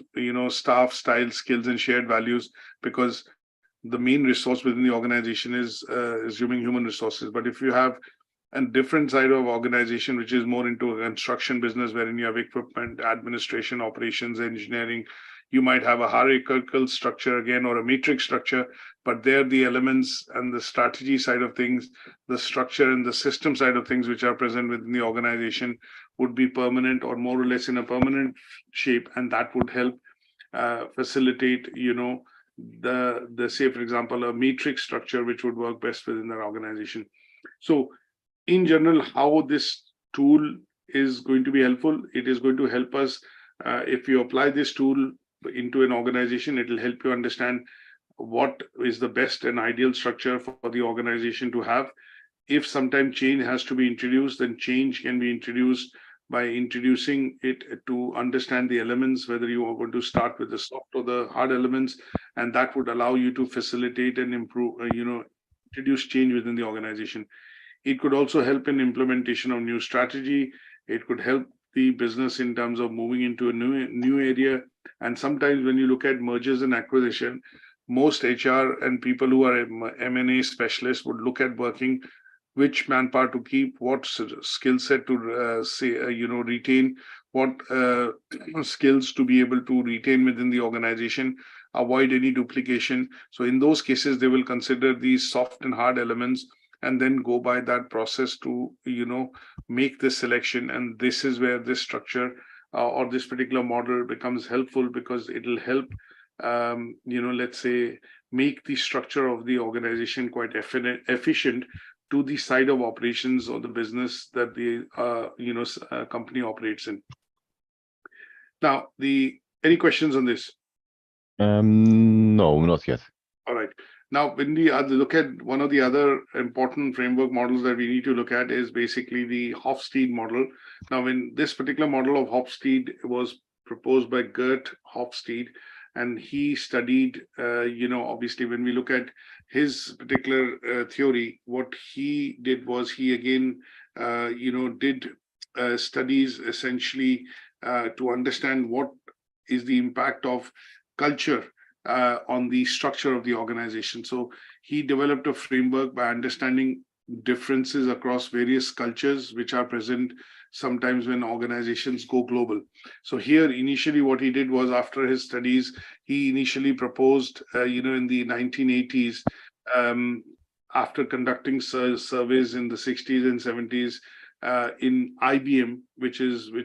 staff, style, skills, and shared values, because the main resource within the organization is human resources. But if you have a different side of organization, which is more into a construction business, wherein you have equipment, administration, operations, engineering, you might have a hierarchical structure again, or a matrix structure, but there the elements and the strategy side of things, the structure and the system side of things which are present within the organization would be permanent, or more or less in a permanent shape, and that would help facilitate, the say, for example, a matrix structure which would work best within their organization. So in general, how this tool is going to be helpful, it is going to help us, if you apply this tool into an organization, it will help you understand what is the best and ideal structure for the organization to have. If sometime change has to be introduced, then change can be introduced by introducing it to understand the elements, whether you are going to start with the soft or the hard elements, and that would allow you to facilitate and improve, introduce change within the organization. It could also help in implementation of new strategy. It could help the business in terms of moving into a new area. And sometimes when you look at mergers and acquisition, most HR and people who are M&A specialists would look at working which manpower to keep, what skill set to retain, what skills to be able to retain within the organization, avoid any duplication. So in those cases, they will consider these soft and hard elements and then go by that process to, make this selection. And this is where this structure or this particular model becomes helpful, because it will help, let's say, make the structure of the organization quite efficient to the side of operations or the business that the company operates in. Now, any questions on this? No, not yet. All right. Now, when we look at one of the other important framework models that we need to look at is basically the Hofsteed model. Now, when this particular model of Hofsteed was proposed by Gert Hofsteed, and he studied, obviously, when we look at his particular theory, what he did was he again, did studies essentially to understand what is the impact of culture on the structure of the organization. So he developed a framework by understanding differences across various cultures which are present sometimes when organizations go global. So here, initially, what he did was, after his studies, he initially proposed, in the 1980s, after conducting surveys in the 60s and 70s in IBM, which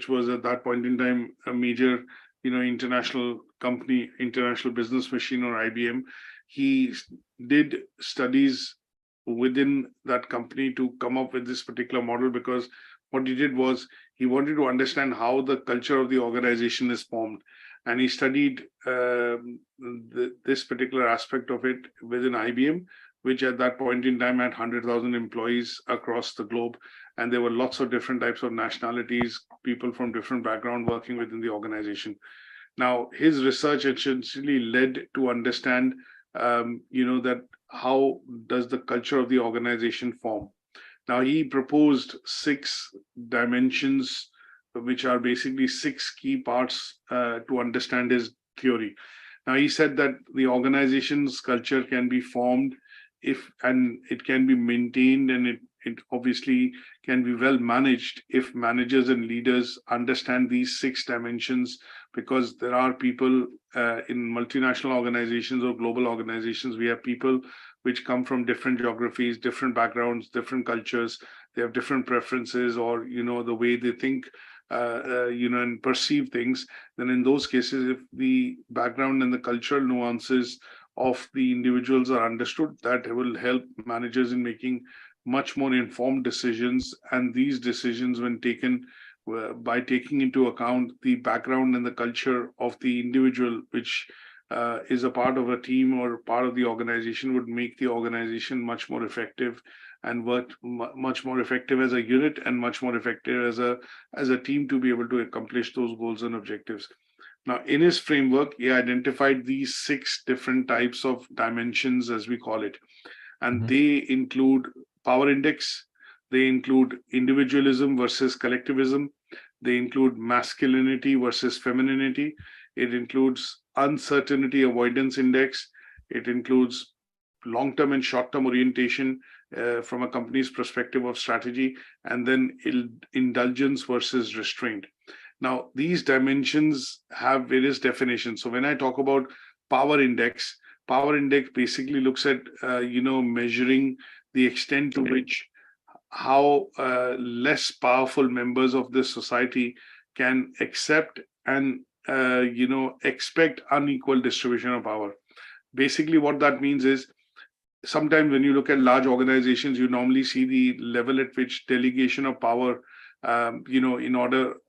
was at that point in time a major international company, international business machine, or IBM. He did studies within that company to come up with this particular model, because what he did was he wanted to understand how the culture of the organization is formed. And he studied this particular aspect of it within IBM, which at that point in time had 100,000 employees across the globe. And there were lots of different types of nationalities, people from different backgrounds working within the organization. Now, his research essentially led to understand, that how does the culture of the organization form. Now, he proposed 6 dimensions, which are basically 6 key parts to understand his theory. Now, he said that the organization's culture can be formed and it can be maintained, and it obviously can be well managed if managers and leaders understand these 6 dimensions, because there are people in multinational organizations or global organizations. We have people which come from different geographies, different backgrounds, different cultures. They have different preferences, or the way they think and perceive things. Then in those cases, if the background and the cultural nuances of the individuals are understood, that will help managers in making much more informed decisions. And these decisions, when taken by taking into account the background and the culture of the individual, which is a part of a team or part of the organization, would make the organization much more effective and work much more effective as a unit, and much more effective as a team to be able to accomplish those goals and objectives. Now, in his framework, he identified these 6 different types of dimensions, as we call it. And they include power index, they include individualism versus collectivism, they include masculinity versus femininity, it includes uncertainty avoidance index, it includes long-term and short-term orientation from a company's perspective of strategy, and then indulgence versus restraint. Now, these dimensions have various definitions. So when I talk about power index basically looks at, measuring the extent to which how less powerful members of this society can accept and, expect unequal distribution of power. Basically, what that means is, sometimes when you look at large organizations, you normally see the level at which delegation of power,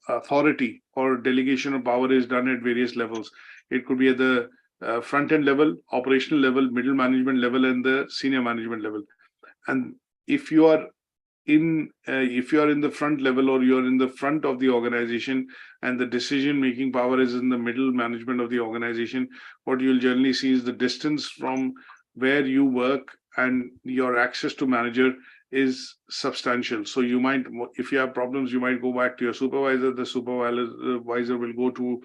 authority or delegation of power is done at various levels. It could be at the front-end level, operational level, middle management level, and the senior management level. And if you are in the front level, or you're in the front of the organization, and the decision-making power is in the middle management of the organization, what you'll generally see is the distance from where you work and your access to manager is substantial. So you might, if you have problems, you might go back to your supervisor. The supervisor will go to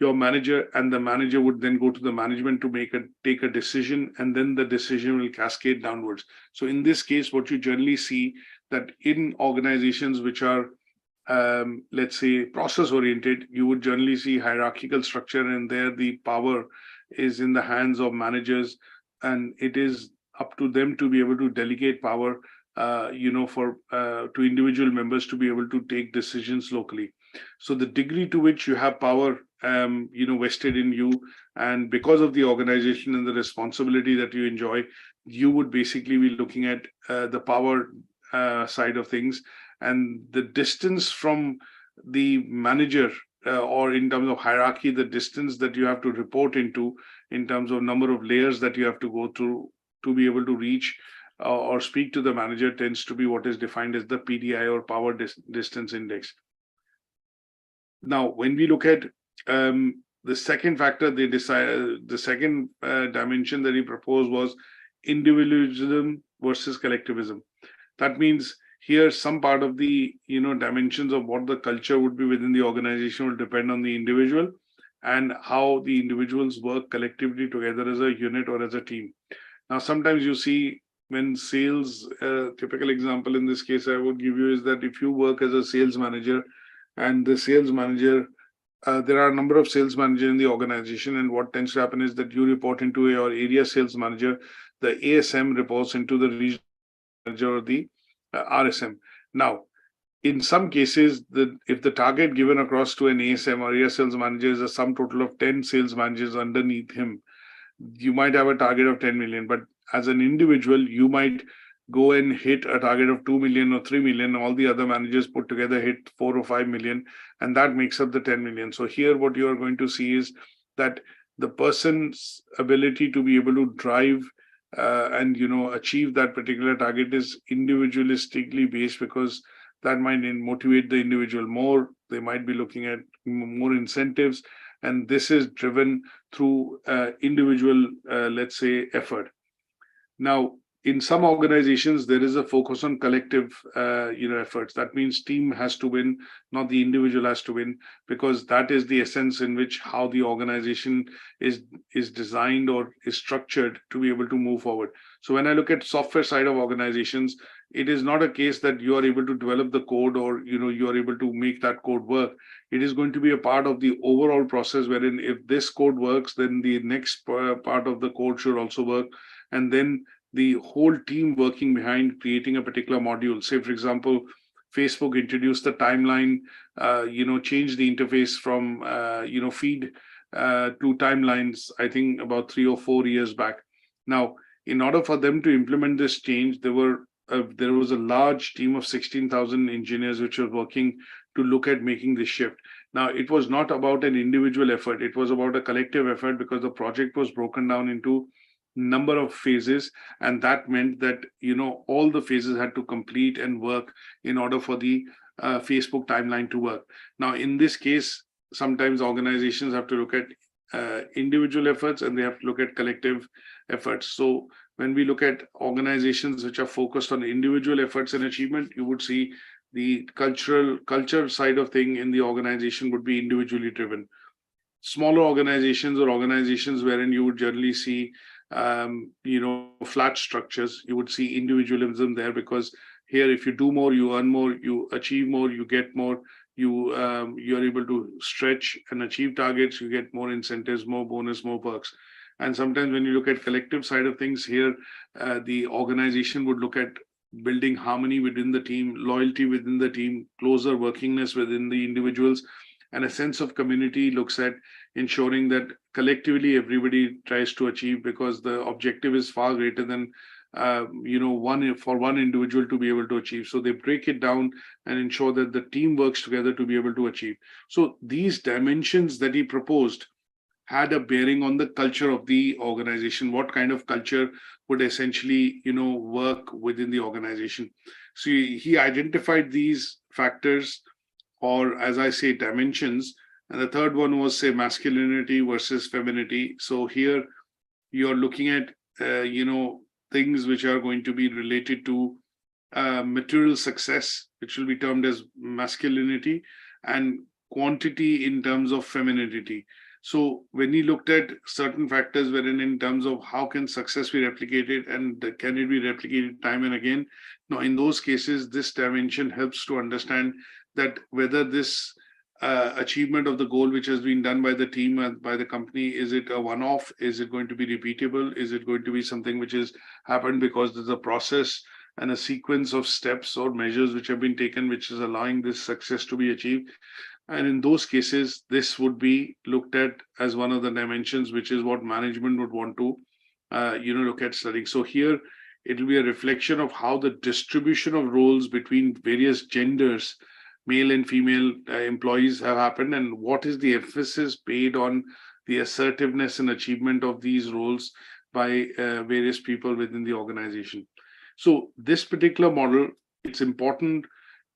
your manager, and the manager would then go to the management to take a decision, and then the decision will cascade downwards. So in this case, what you generally see that in organizations which are, let's say, process oriented, you would generally see hierarchical structure, and there the power is in the hands of managers, and it is up to them to be able to delegate power, to individual members to be able to take decisions locally. So the degree to which you have power, vested in you, and because of the organization and the responsibility that you enjoy, you would basically be looking at the power side of things, and the distance from the manager, or in terms of hierarchy, the distance that you have to report into in terms of number of layers that you have to go through to be able to reach or speak to the manager, tends to be what is defined as the PDI, or power distance index. Now, when we look at the second factor, the second dimension that he proposed was individualism versus collectivism. That means here some part of the dimensions of what the culture would be within the organization will depend on the individual and how the individuals work collectively together as a unit or as a team. Now, sometimes you see when sales, typical example in this case I would give you is that if you work as a sales manager, and the sales manager, there are a number of sales managers in the organization, and what tends to happen is that you report into your area sales manager, the ASM reports into the regional manager or the RSM. Now, in some cases, if the target given across to an ASM or area sales manager is a sum total of 10 sales managers underneath him, you might have a target of 10 million, but as an individual, you might go and hit a target of 2 million or 3 million. All the other managers put together hit 4 or 5 million, and that makes up the 10 million. So here what you are going to see is that the person's ability to be able to drive and achieve that particular target is individualistically based, because that might motivate the individual more. They might be looking at more incentives, and this is driven through individual, let's say, effort. Now, in some organizations, there is a focus on collective, efforts. That means team has to win, not the individual has to win, because that is the essence in which how the organization is designed or is structured to be able to move forward. So when I look at software side of organizations, it is not a case that you are able to develop the code or you are able to make that code work. It is going to be a part of the overall process, wherein if this code works, then the next part of the code should also work, and then the whole team working behind creating a particular module. Say, for example, Facebook introduced the timeline, changed the interface from, feed to timelines, I think about 3 or 4 years back. Now, in order for them to implement this change, there was a large team of 16,000 engineers which were working to look at making this shift. Now, it was not about an individual effort. It was about a collective effort, because the project was broken down into number of phases, and that meant that all the phases had to complete and work in order for the Facebook timeline to work. Now, in this case, sometimes organizations have to look at individual efforts, and they have to look at collective efforts. So when we look at organizations which are focused on individual efforts and achievement, you would see the culture side of thing in the organization would be individually driven. Smaller organizations or organizations wherein you would generally see flat structures, you would see individualism there, because here if you do more, you earn more, you achieve more, you get more, you are able to stretch and achieve targets, you get more incentives, more bonus, more perks. And sometimes when you look at collective side of things here, the organization would look at building harmony within the team, loyalty within the team, closer workingness within the individuals, and a sense of community looks at ensuring that collectively everybody tries to achieve, because the objective is far greater than one individual to be able to achieve. So they break it down and ensure that the team works together to be able to achieve. So these dimensions that he proposed had a bearing on the culture of the organization. What kind of culture would essentially work within the organization? So he identified these factors, or as I say, dimensions. And the third one was, say, masculinity versus femininity. So here you're looking at, things which are going to be related to material success, which will be termed as masculinity, and quantity in terms of femininity. So when he looked at certain factors wherein in terms of how can success be replicated and can it be replicated time and again, now in those cases, this dimension helps to understand that whether this achievement of the goal which has been done by the team and by the company, is it a one-off? Is it going to be repeatable? Is it going to be something which has happened because there's a process and a sequence of steps or measures which have been taken, which is allowing this success to be achieved? And in those cases, this would be looked at as one of the dimensions, which is what management would want to, look at studying. So here, it will be a reflection of how the distribution of roles between various genders, male and female employees have happened, and what is the emphasis paid on the assertiveness and achievement of these roles by various people within the organization. So this particular model, it's important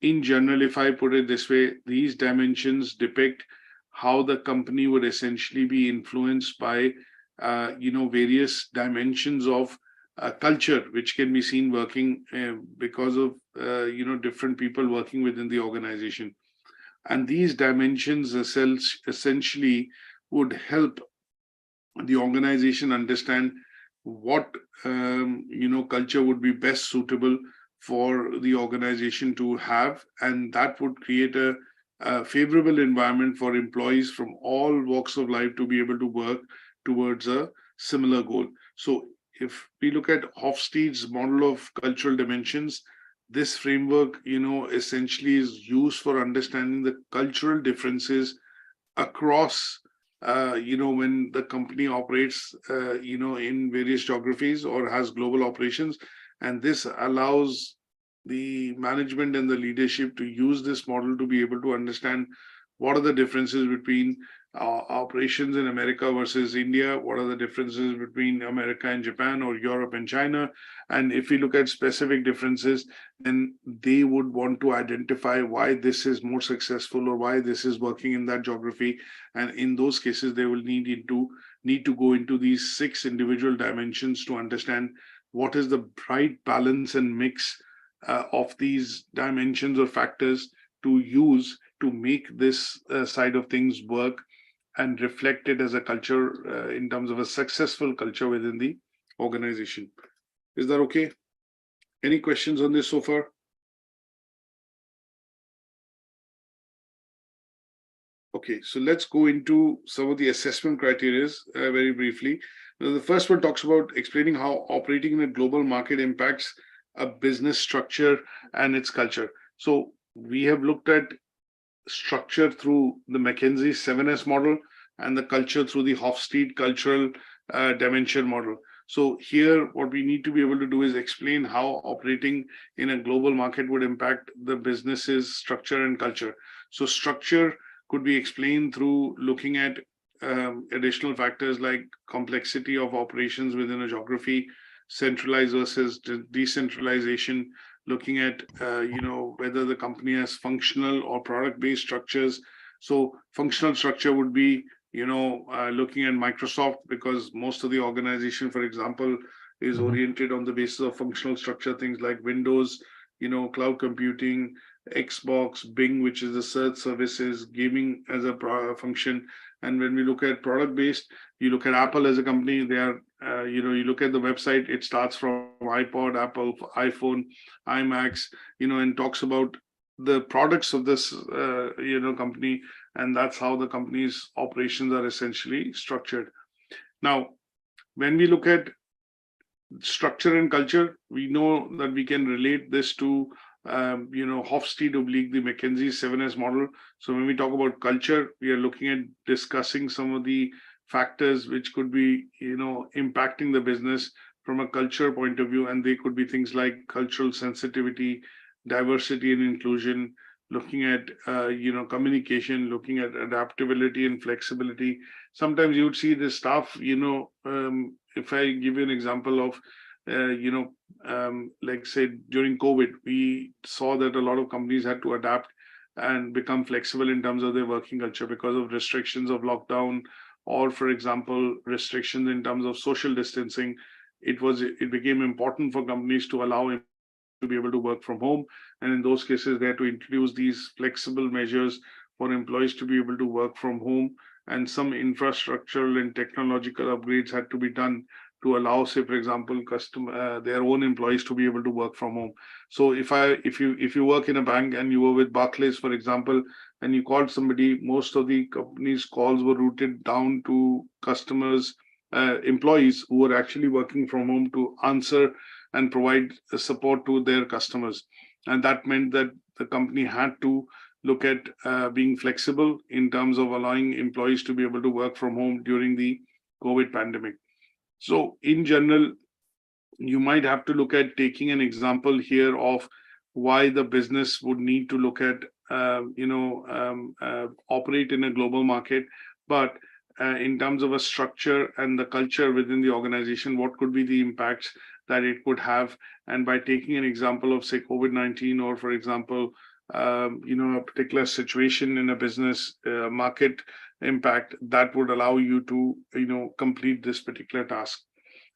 in general, if I put it this way, these dimensions depict how the company would essentially be influenced by, various dimensions of culture, which can be seen working because of, different people working within the organization. And these dimensions essentially would help the organization understand what, culture would be best suitable for the organization to have, and that would create a favorable environment for employees from all walks of life to be able to work towards a similar goal. So if we look at Hofstede's model of cultural dimensions, this framework, essentially is used for understanding the cultural differences across, when the company operates, in various geographies or has global operations. And this allows the management and the leadership to use this model to be able to understand what are the differences between operations in America versus India, what are the differences between America and Japan, or Europe and China. And if we look at specific differences, then they would want to identify why this is more successful or why this is working in that geography. And in those cases, they will need to go into these 6 individual dimensions to understand what is the right balance and mix of these dimensions or factors to use to make this side of things work and reflect it as a culture in terms of a successful culture within the organization. Is that okay? Any questions on this so far? Okay, so let's go into some of the assessment criteria very briefly. Now, the first one talks about explaining how operating in a global market impacts a business structure and its culture. So we have looked at structure through the McKenzie 7S model and the culture through the Hofstede cultural dimension model. So here, what we need to be able to do is explain how operating in a global market would impact the business's structure and culture. So structure could be explained through looking at additional factors like complexity of operations within a geography, centralized versus decentralization, looking at whether the company has functional or product-based structures. So functional structure would be looking at Microsoft, because most of the organization, for example, is oriented on the basis of functional structure, things like Windows, cloud computing, Xbox, Bing, which is the search services, gaming as a function. And when we look at product-based, you look at Apple as a company, they are, you look at the website, it starts from iPod, Apple, iPhone, iMacs, and talks about the products of this, company. And that's how the company's operations are essentially structured. Now, when we look at structure and culture, we know that we can relate this to Hofstede oblique the McKenzie 7S model. So when we talk about culture, we are looking at discussing some of the factors which could be, impacting the business from a culture point of view. And they could be things like cultural sensitivity, diversity and inclusion, looking at, communication, looking at adaptability and flexibility. Sometimes you would see the staff, if I give you an example of, like say during COVID, we saw that a lot of companies had to adapt and become flexible in terms of their working culture because of restrictions of lockdown, or for example, restrictions in terms of social distancing. It became important for companies to allow him to be able to work from home. And in those cases, they had to introduce these flexible measures for employees to be able to work from home. And some infrastructural and technological upgrades had to be done to allow, say, for example, their own employees to be able to work from home. So if you work in a bank and you were with Barclays, for example, and you called somebody, most of the company's calls were routed down to customers, employees who were actually working from home to answer and provide support to their customers. And that meant that the company had to look at being flexible in terms of allowing employees to be able to work from home during the COVID pandemic. So in general, you might have to look at taking an example here of why the business would need to look at, operate in a global market, but in terms of a structure and the culture within the organization, what could be the impacts that it could have? And by taking an example of, say, COVID-19, or for example, a particular situation in a business market impact, that would allow you to, complete this particular task.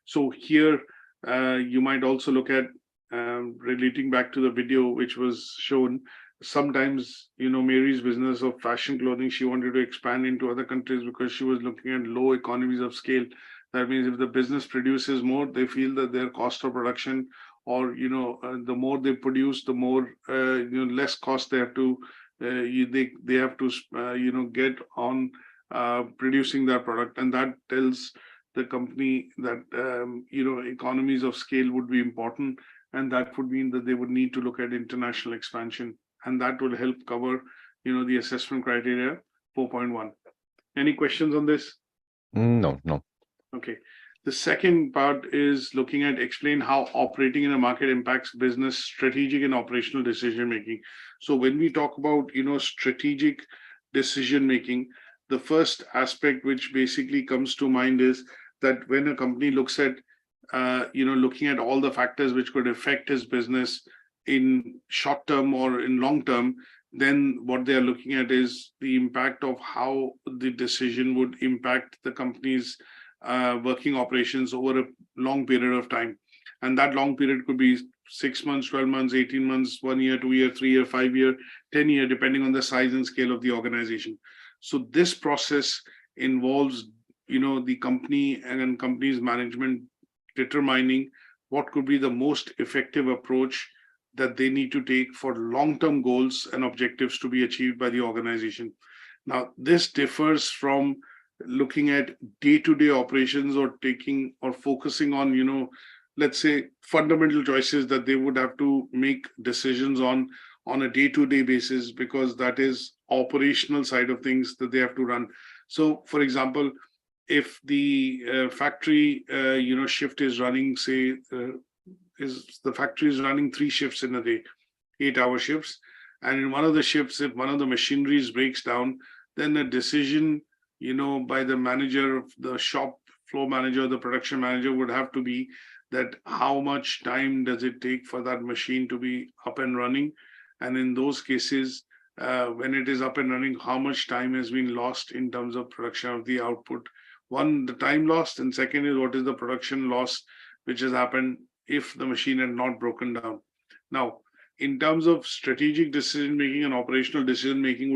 So here, you might also look at relating back to the video which was shown. Sometimes, Mary's business of fashion clothing, she wanted to expand into other countries because she was looking at low economies of scale. That means if the business produces more, they feel that their cost of production, or the more they produce, the more less cost they have to they have to get on producing their product, and that tells the company that economies of scale would be important, and that would mean that they would need to look at international expansion, and that will help cover the assessment criteria 4.1. Any questions on this? No. Okay. The second part is looking at explain how operating in a market impacts business strategic and operational decision making. So when we talk about strategic decision making, the first aspect which basically comes to mind is that when a company looks at looking at all the factors which could affect his business in short term or in long term, then what they are looking at is the impact of how the decision would impact the company's working operations over a long period of time. And that long period could be 6 months, 12 months, 18 months, 1 year, 2 year, 3 year, 5 year, 10 year, depending on the size and scale of the organization. So this process involves, the company and company's management determining what could be the most effective approach that they need to take for long-term goals and objectives to be achieved by the organization. Now, this differs from looking at day-to-day operations or taking or focusing on, let's say, fundamental choices that they would have to make decisions on a day-to-day basis, because that is operational side of things that they have to run. So, for example, if the factory, shift is running, say, the factory is running 3 shifts in a day, 8-hour shifts, and in one of the shifts, if one of the machineries breaks down, then a decision by the manager, the shop floor manager, the production manager would have to be that how much time does it take for that machine to be up and running? And in those cases, when it is up and running, how much time has been lost in terms of production of the output? One, the time lost, and second is what is the production loss which has happened if the machine had not broken down. Now, in terms of strategic decision making and operational decision making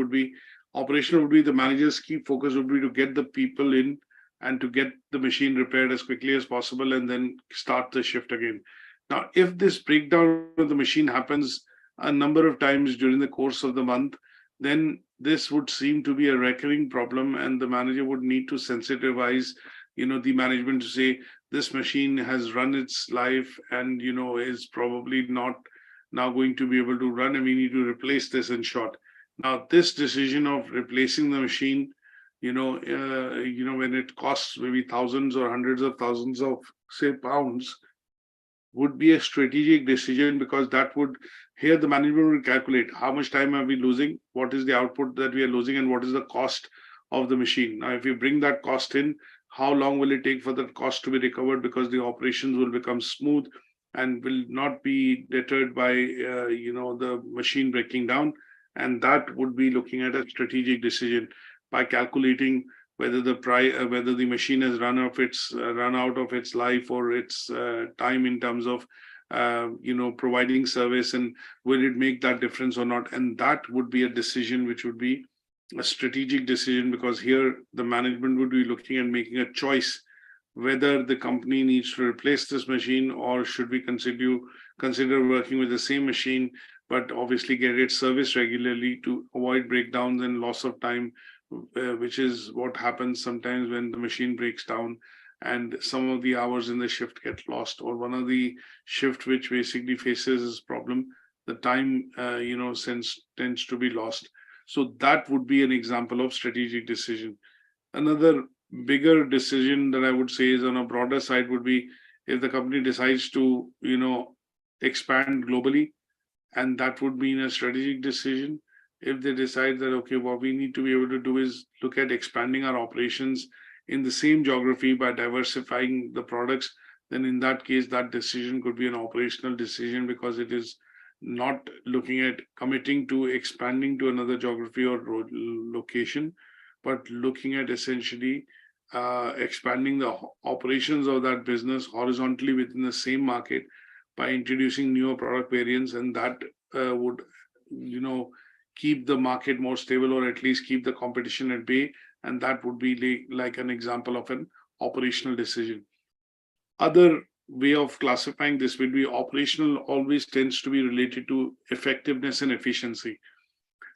operational would be the manager's key focus would be to get the people in and to get the machine repaired as quickly as possible and then start the shift again. Now, if this breakdown of the machine happens a number of times during the course of the month, then this would seem to be a recurring problem, and the manager would need to sensitivize, the management to say, this machine has run its life and, is probably not now going to be able to run, and we need to replace this in short. Now, this decision of replacing the machine, when it costs maybe thousands or hundreds of thousands of, say, pounds, would be a strategic decision, because that would, here the management will calculate how much time are we losing, what is the output that we are losing, and what is the cost of the machine. Now, if you bring that cost in, how long will it take for that cost to be recovered, because the operations will become smooth and will not be deterred by, the machine breaking down. And that would be looking at a strategic decision by calculating whether the machine has run out of its life or its time in terms of providing service, and will it make that difference or not. And that would be a decision which would be a strategic decision, because here the management would be looking at making a choice whether the company needs to replace this machine, or should we consider working with the same machine, but obviously get it serviced regularly to avoid breakdowns and loss of time, which is what happens sometimes when the machine breaks down and some of the hours in the shift get lost, or one of the shift which basically faces this problem, the time tends to be lost. So that would be an example of strategic decision. Another bigger decision that I would say is on a broader side would be if the company decides to, expand globally, and that would mean a strategic decision. If they decide that, okay, what we need to be able to do is look at expanding our operations in the same geography by diversifying the products, then in that case, that decision could be an operational decision because it is not looking at committing to expanding to another geography or location, but looking at essentially expanding the operations of that business horizontally within the same market by introducing newer product variants, and that would, keep the market more stable or at least keep the competition at bay. And that would be like an example of an operational decision. Other way of classifying this would be operational always tends to be related to effectiveness and efficiency.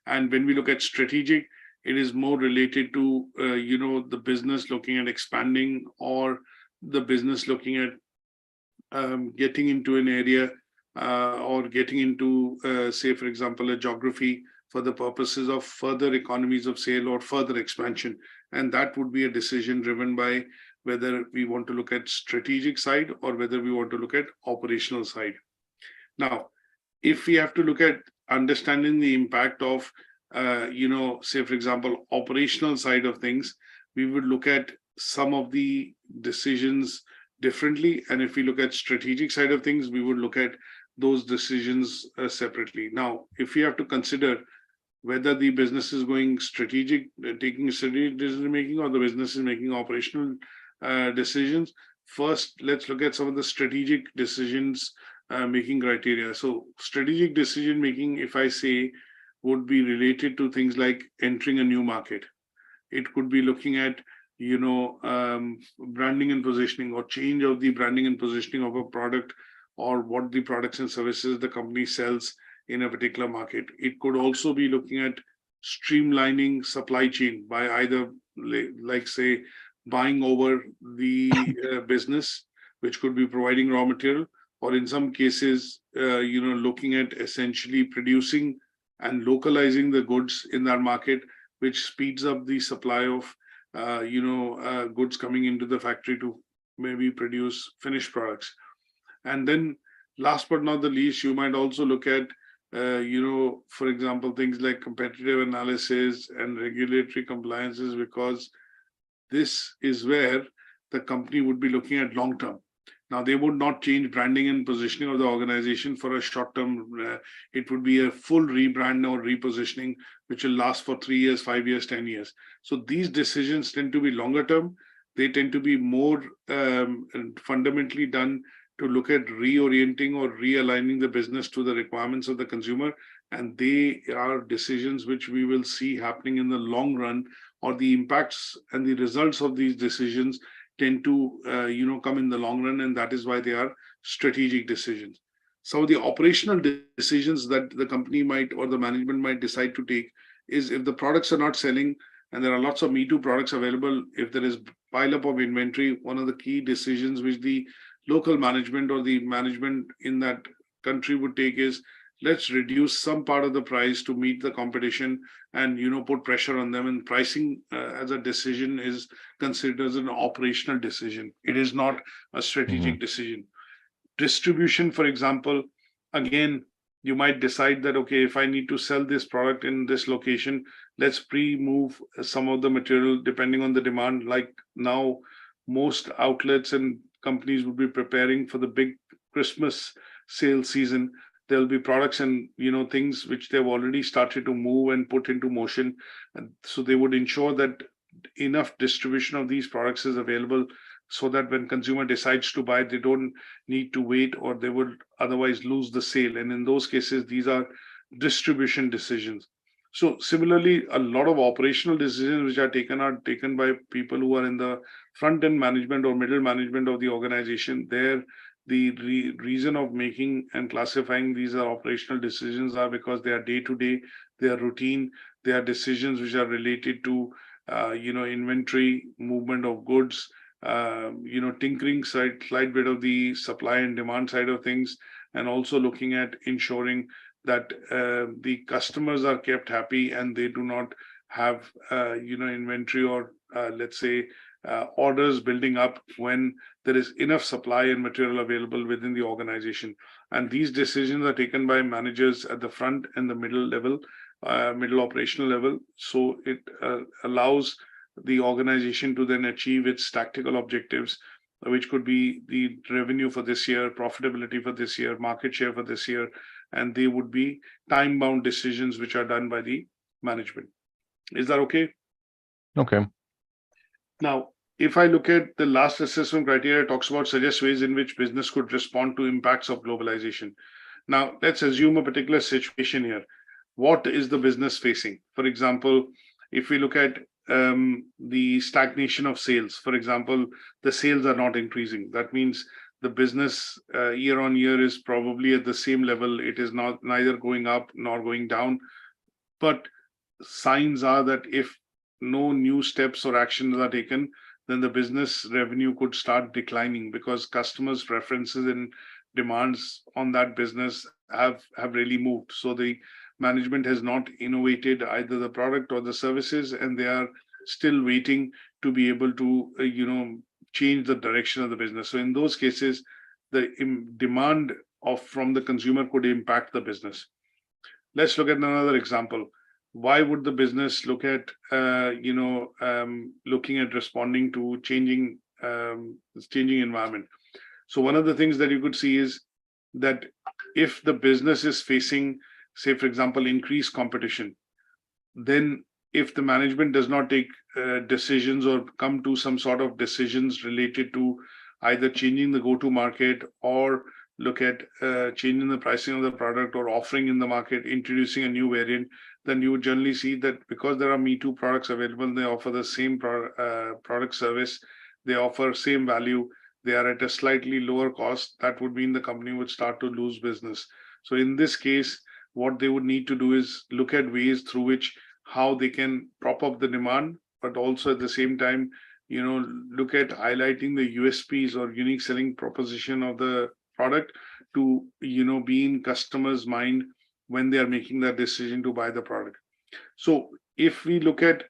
And when we look at strategic, it is more related to, the business looking at expanding or the business looking at getting into an area or getting into, say, for example, a geography for the purposes of further economies of scale or further expansion. And that would be a decision driven by whether we want to look at strategic side or whether we want to look at operational side. Now, if we have to look at understanding the impact of, say, for example, operational side of things, we would look at some of the decisions differently. And if we look at strategic side of things, we would look at those decisions separately. Now, if we have to consider whether the business is going strategic, taking strategic decision making, or the business is making operational decisions, first, let's look at some of the strategic decisions making criteria. So strategic decision making, if I say, would be related to things like entering a new market. It could be looking at, branding and positioning or change of the branding and positioning of a product or what the products and services the company sells in a particular market. It could also be looking at streamlining supply chain by either, like say, buying over the business, which could be providing raw material, or in some cases, looking at essentially producing and localizing the goods in that market, which speeds up the supply of, goods coming into the factory to maybe produce finished products. And then last but not the least, you might also look at, for example, things like competitive analysis and regulatory compliances, because this is where the company would be looking at long term. Now, they would not change branding and positioning of the organization for a short term. It would be a full rebrand or repositioning, which will last for 3 years, 5 years, 10 years. So these decisions tend to be longer term. They tend to be more fundamentally done to look at reorienting or realigning the business to the requirements of the consumer. And they are decisions which we will see happening in the long run, or the impacts and the results of these decisions tend to come in the long run, and that is why they are strategic decisions. Some of the operational decisions that the company might or the management might decide to take is if the products are not selling and there are lots of Me Too products available, if there is pile up of inventory, one of the key decisions which the local management or the management in that country would take is, let's reduce some part of the price to meet the competition and put pressure on them. And pricing as a decision is considered as an operational decision. It is not a strategic decision. Distribution, for example, again, you might decide that, okay, if I need to sell this product in this location, let's pre-move some of the material depending on the demand. Like now, most outlets and companies would be preparing for the big Christmas sale season. There'll be products and things which they've already started to move and put into motion. And so they would ensure that enough distribution of these products is available so that when consumer decides to buy, they don't need to wait or they would otherwise lose the sale. And in those cases, these are distribution decisions. So similarly, a lot of operational decisions which are taken by people who are in the front end management or middle management of the organization. There, the reason of making and classifying these are operational decisions are because they are day-to-day, they are routine, they are decisions which are related to, inventory, movement of goods, tinkering slight bit of the supply and demand side of things, and also looking at ensuring that the customers are kept happy and they do not have inventory or let's say orders building up when there is enough supply and material available within the organization. And these decisions are taken by managers at the front and the middle level, middle operational level. So it allows the organization to then achieve its tactical objectives, which could be the revenue for this year, profitability for this year, market share for this year, and they would be time-bound decisions which are done by the management. Is that okay? Okay. Now, if I look at the last assessment criteria, it talks about suggest ways in which business could respond to impacts of globalization. Now, let's assume a particular situation here. What is the business facing? For example, if we look at the stagnation of sales, for example, the sales are not increasing. That means the business year on year is probably at the same level. It is not neither going up nor going down. But signs are that if no new steps or actions are taken, then the business revenue could start declining because customers' preferences and demands on that business have really moved. So the management has not innovated either the product or the services, and they are still waiting to be able to change the direction of the business. So in those cases, the demand from the consumer could impact the business. Let's look at another example. Why would the business look at looking at responding to changing environment? So one of the things that you could see is that if the business is facing, say, for example, increased competition, then if the management does not take decisions or come to some sort of decisions related to either changing the go-to market or look at changing the pricing of the product or offering in the market, introducing a new variant, then you would generally see that because there are Me Too products available, they offer the same product service, they offer same value, they are at a slightly lower cost. That would mean the company would start to lose business. So in this case, what they would need to do is look at ways through which how they can prop up the demand, but also at the same time, look at highlighting the USPs or unique selling proposition of the product to, be in customers' mind when they are making that decision to buy the product. So if we look at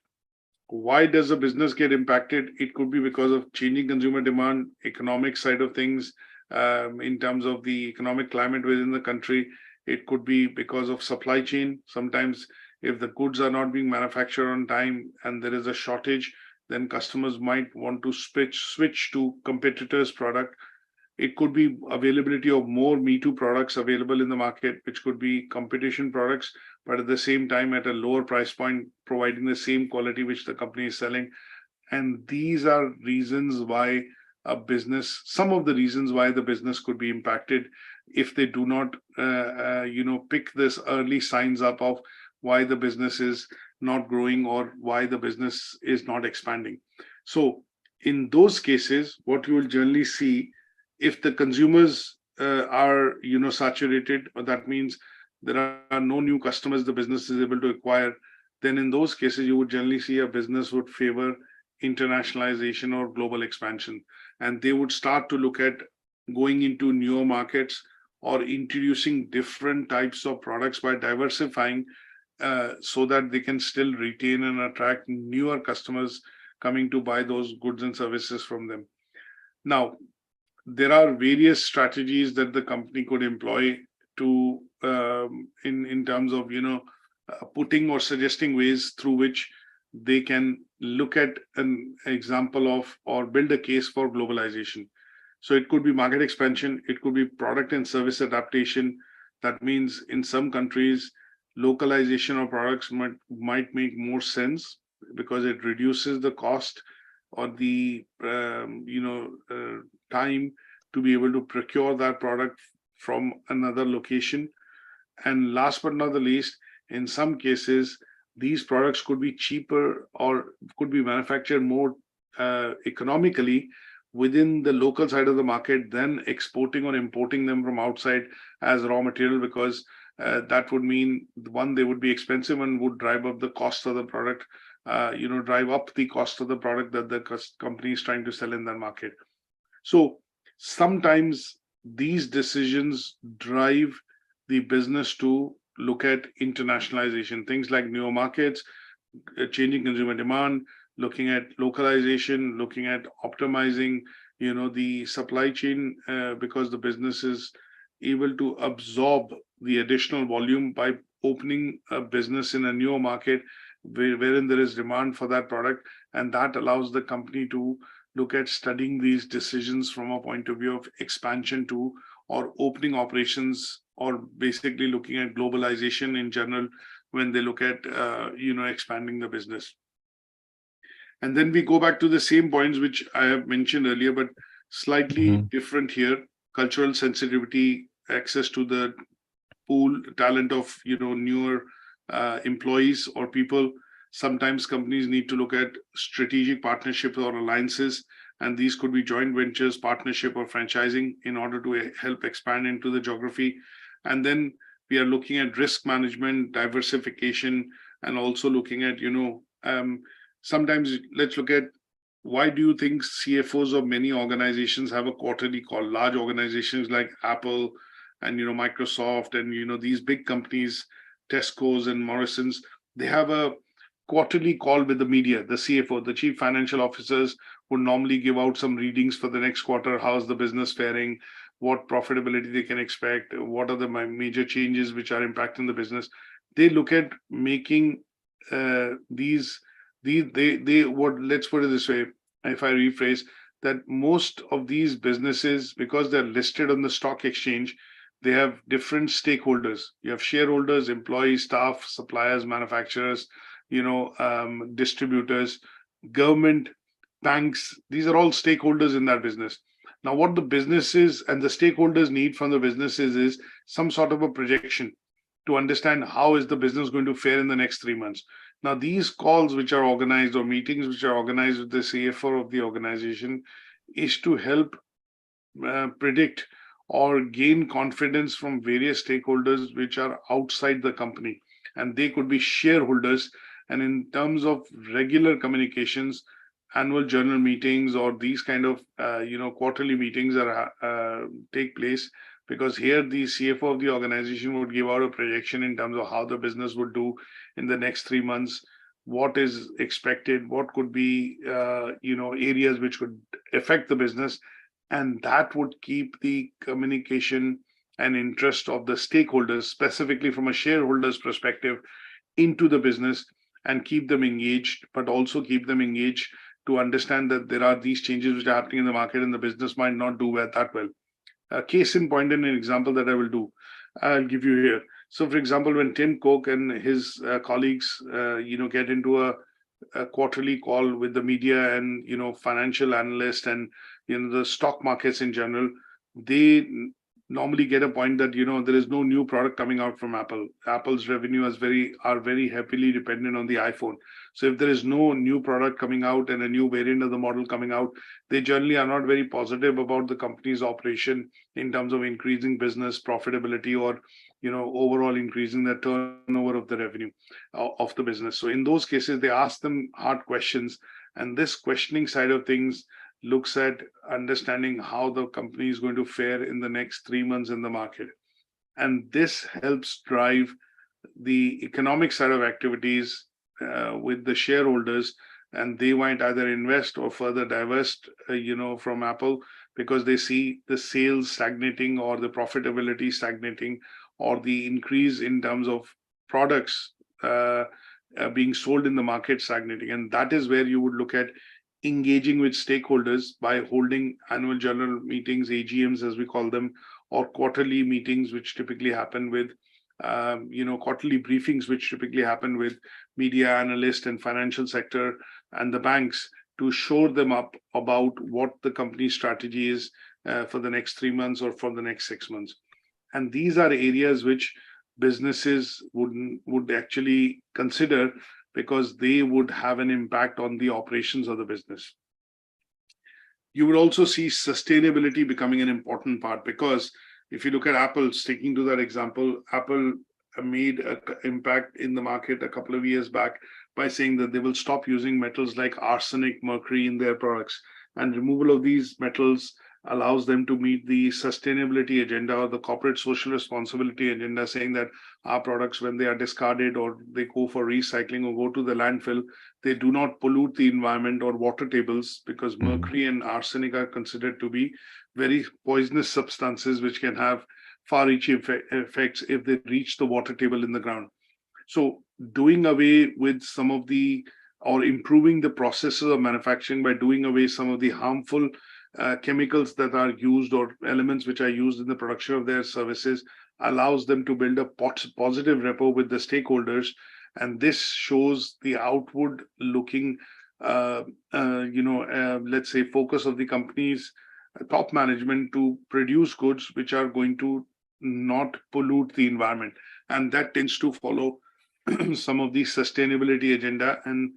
why does a business get impacted, it could be because of changing consumer demand, economic side of things, in terms of the economic climate within the country. It could be because of supply chain. Sometimes if the goods are not being manufactured on time and there is a shortage, then customers might want to switch to competitors' product. It could be availability of more Me Too products available in the market, which could be competition products, but at the same time at a lower price point, providing the same quality which the company is selling. And these are reasons why some of the reasons why the business could be impacted if they do not, pick this early signs up of why the business is not growing or why the business is not expanding. So in those cases, what you will generally see, if the consumers are saturated, or that means there are no new customers the business is able to acquire, then in those cases you would generally see a business would favor internationalization or global expansion, and they would start to look at going into newer markets or introducing different types of products by diversifying, so that they can still retain and attract newer customers coming to buy those goods and services from them. Now, there are various strategies that the company could employ to in terms of putting or suggesting ways through which they can look at an example of or build a case for globalization. So it could be market expansion, it could be product and service adaptation. That means in some countries, localization of products might make more sense because it reduces the cost or the time to be able to procure that product from another location. And last but not the least, in some cases, these products could be cheaper or could be manufactured more economically within the local side of the market than exporting or importing them from outside as raw material, because that would mean, one, they would be expensive and would drive up the cost of the product, drive up the cost of the product that the company is trying to sell in that market. So sometimes these decisions drive the business to look at internationalization, things like newer markets, changing consumer demand, looking at localization, looking at optimizing, the supply chain, because the business is able to absorb the additional volume by opening a business in a newer market wherein there is demand for that product. And that allows the company to look at studying these decisions from a point of view of expansion to or opening operations, or basically looking at globalization in general when they look at expanding the business. And then we go back to the same points which I have mentioned earlier, but slightly different here: cultural sensitivity, access to the pool talent of newer employees or people. Sometimes companies need to look at strategic partnerships or alliances, and these could be joint ventures, partnership, or franchising in order to help expand into the geography. And then we are looking at risk management, diversification, and also looking at sometimes let's look at, why do you think CFOs of many organizations have a quarterly call? Large organizations like Apple and Microsoft and these big companies, Tesco's and Morrison's, they have a quarterly call with the media. The CFO, the chief financial officers, would normally give out some readings for the next quarter. How's the business faring? What profitability they can expect? What are the major changes which are impacting the business? They look at making let's put it this way, if I rephrase, that most of these businesses, because they're listed on the stock exchange, they have different stakeholders. You have shareholders, employees, staff, suppliers, manufacturers, distributors, government, banks. These are all stakeholders in that business. Now, what the businesses and the stakeholders need from the businesses is some sort of a projection to understand how is the business going to fare in the next 3 months. Now, these calls which are organized, or meetings which are organized with the CFO of the organization, is to help predict or gain confidence from various stakeholders which are outside the company, and they could be shareholders. And in terms of regular communications, annual journal meetings or these kind of quarterly meetings take place, because here the CFO of the organization would give out a projection in terms of how the business would do in the next 3 months, what is expected, what could be areas which could affect the business, and that would keep the communication and interest of the stakeholders, specifically from a shareholder's perspective, into the business, and keep them engaged, but also keep them engaged to understand that there are these changes which are happening in the market and the business might not do that well. A case in point and an example that I'll give you here. So, for example, when Tim Cook and his colleagues, get into a quarterly call with the media and financial analysts and the stock markets in general, they normally get a point that there is no new product coming out from Apple. Apple's revenue are very heavily dependent on the iPhone. So if there is no new product coming out and a new variant of the model coming out, they generally are not very positive about the company's operation in terms of increasing business profitability or overall increasing the turnover of the revenue of the business. So in those cases, they ask them hard questions, and this questioning side of things looks at understanding how the company is going to fare in the next 3 months in the market. And this helps drive the economic side of activities with the shareholders, and they might either invest or further divest, from Apple, because they see the sales stagnating or the profitability stagnating or the increase in terms of products being sold in the market stagnating. And that is where you would look at engaging with stakeholders by holding annual general meetings, AGMs as we call them, or quarterly meetings, which typically happen with, quarterly briefings, which typically happen with media analysts and financial sector and the banks, to show them up about what the company's strategy is for the next 3 months or for the next 6 months. And these are areas which businesses would actually consider, because they would have an impact on the operations of the business. You would also see sustainability becoming an important part, because if you look at Apple, sticking to that example, Apple made an impact in the market a couple of years back by saying that they will stop using metals like arsenic, mercury in their products, and removal of these metals allows them to meet the sustainability agenda or the corporate social responsibility agenda, saying that our products, when they are discarded or they go for recycling or go to the landfill, they do not pollute the environment or water tables, because mercury and arsenic are considered to be very poisonous substances which can have far-reaching effects if they reach the water table in the ground. So doing away with some of the, or improving the processes of manufacturing by doing away some of the harmful chemicals that are used or elements which are used in the production of their services allows them to build a positive rapport with the stakeholders. And this shows the outward looking, let's say, focus of the company's top management to produce goods which are going to not pollute the environment. And that tends to follow some of the sustainability agenda and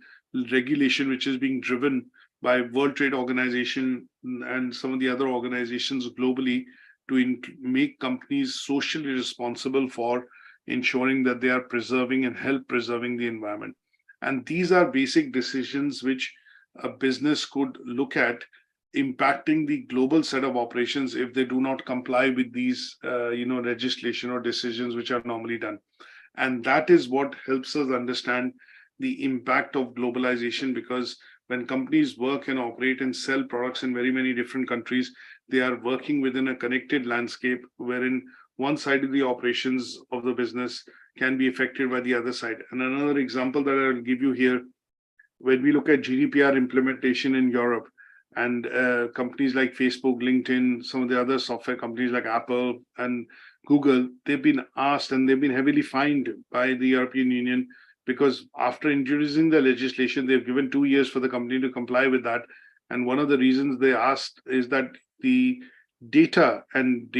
regulation which is being driven by World Trade Organization and some of the other organizations globally to make companies socially responsible for ensuring that they are preserving and help preserving the environment. And these are basic decisions which a business could look at impacting the global set of operations if they do not comply with these legislation or decisions which are normally done. And that is what helps us understand the impact of globalization, because when companies work and operate and sell products in very many different countries, they are working within a connected landscape wherein one side of the operations of the business can be affected by the other side. And another example that I will give you here, when we look at GDPR implementation in Europe, and companies like Facebook, LinkedIn, some of the other software companies like Apple and Google, they've been asked and they've been heavily fined by the European Union, because after introducing the legislation, they've given 2 years for the company to comply with that. And one of the reasons they asked is that the data and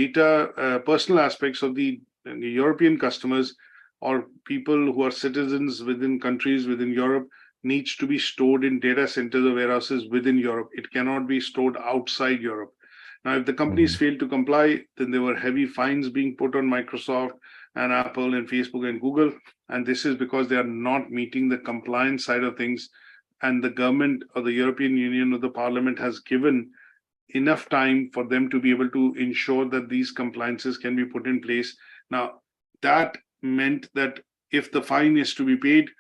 personal aspects of the European customers or people who are citizens within countries within Europe needs to be stored in data centers or warehouses within Europe. It cannot be stored outside Europe. Now, if the companies fail to comply, then there were heavy fines being put on Microsoft and Apple and Facebook and Google. And this is because they are not meeting the compliance side of things. And the government or the European Union or the Parliament has given enough time for them to be able to ensure that these compliances can be put in place. Now, that meant that if the fine is to be paid,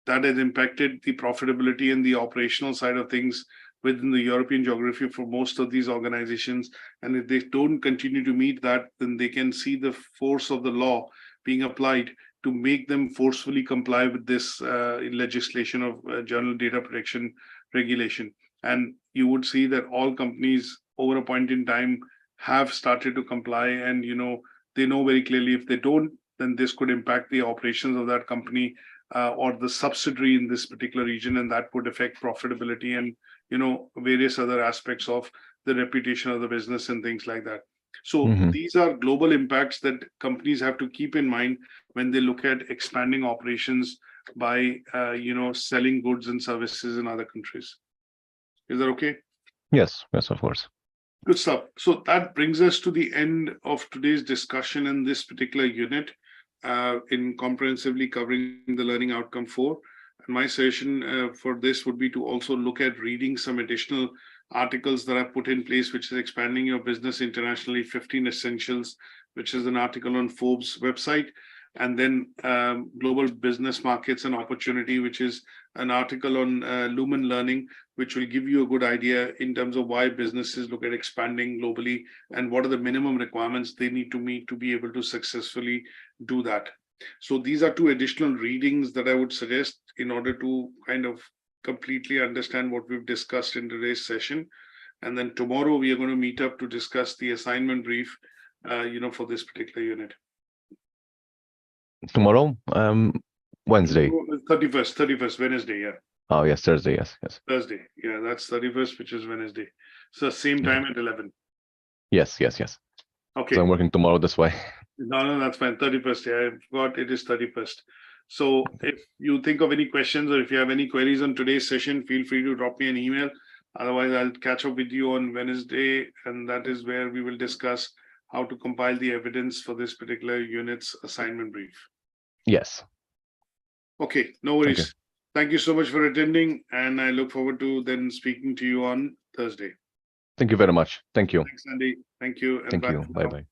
that has impacted the profitability and the operational side of things within the European geography for most of these organizations. And if they don't continue to meet that, then they can see the force of the law being applied to make them forcefully comply with this legislation of General Data Protection Regulation. And you would see that all companies over a point in time have started to comply, and they know very clearly if they don't, then this could impact the operations of that company or the subsidiary in this particular region, and that would affect profitability and various other aspects of the reputation of the business and things like that. So these are global impacts that companies have to keep in mind when they look at expanding operations by selling goods and services in other countries. Is that okay? Yes, of course. Good stuff. So that brings us to the end of today's discussion in this particular unit, in comprehensively covering the Learning Outcome 4. And my suggestion for this would be to also look at reading some additional articles that I've put in place, which is Expanding Your Business Internationally, 15 Essentials, which is an article on Forbes website. And then Global Business Markets and Opportunity, which is an article on Lumen Learning, which will give you a good idea in terms of why businesses look at expanding globally and what are the minimum requirements they need to meet to be able to successfully do that. So these are two additional readings that I would suggest in order to kind of completely understand what we've discussed in today's session. And then tomorrow we are going to meet up to discuss the assignment brief, for this particular unit. Tomorrow, Wednesday. 31st, Wednesday, yeah. Oh, yes, Thursday, yes. Thursday, yeah, that's 31st, which is Wednesday. So same time at 11. Yes. Okay. So I'm working tomorrow this way. No, that's fine. 31st, yeah, I forgot it is 31st. So if you think of any questions or if you have any queries on today's session, feel free to drop me an email. Otherwise, I'll catch up with you on Wednesday, and that is where we will discuss how to compile the evidence for this particular unit's assignment brief. Yes. Okay, no worries. Okay. Thank you so much for attending, and I look forward to then speaking to you on Thursday. Thank you very much. Thank you. Thanks, Andy. Thank you. And Thank bye you. for Bye now. bye.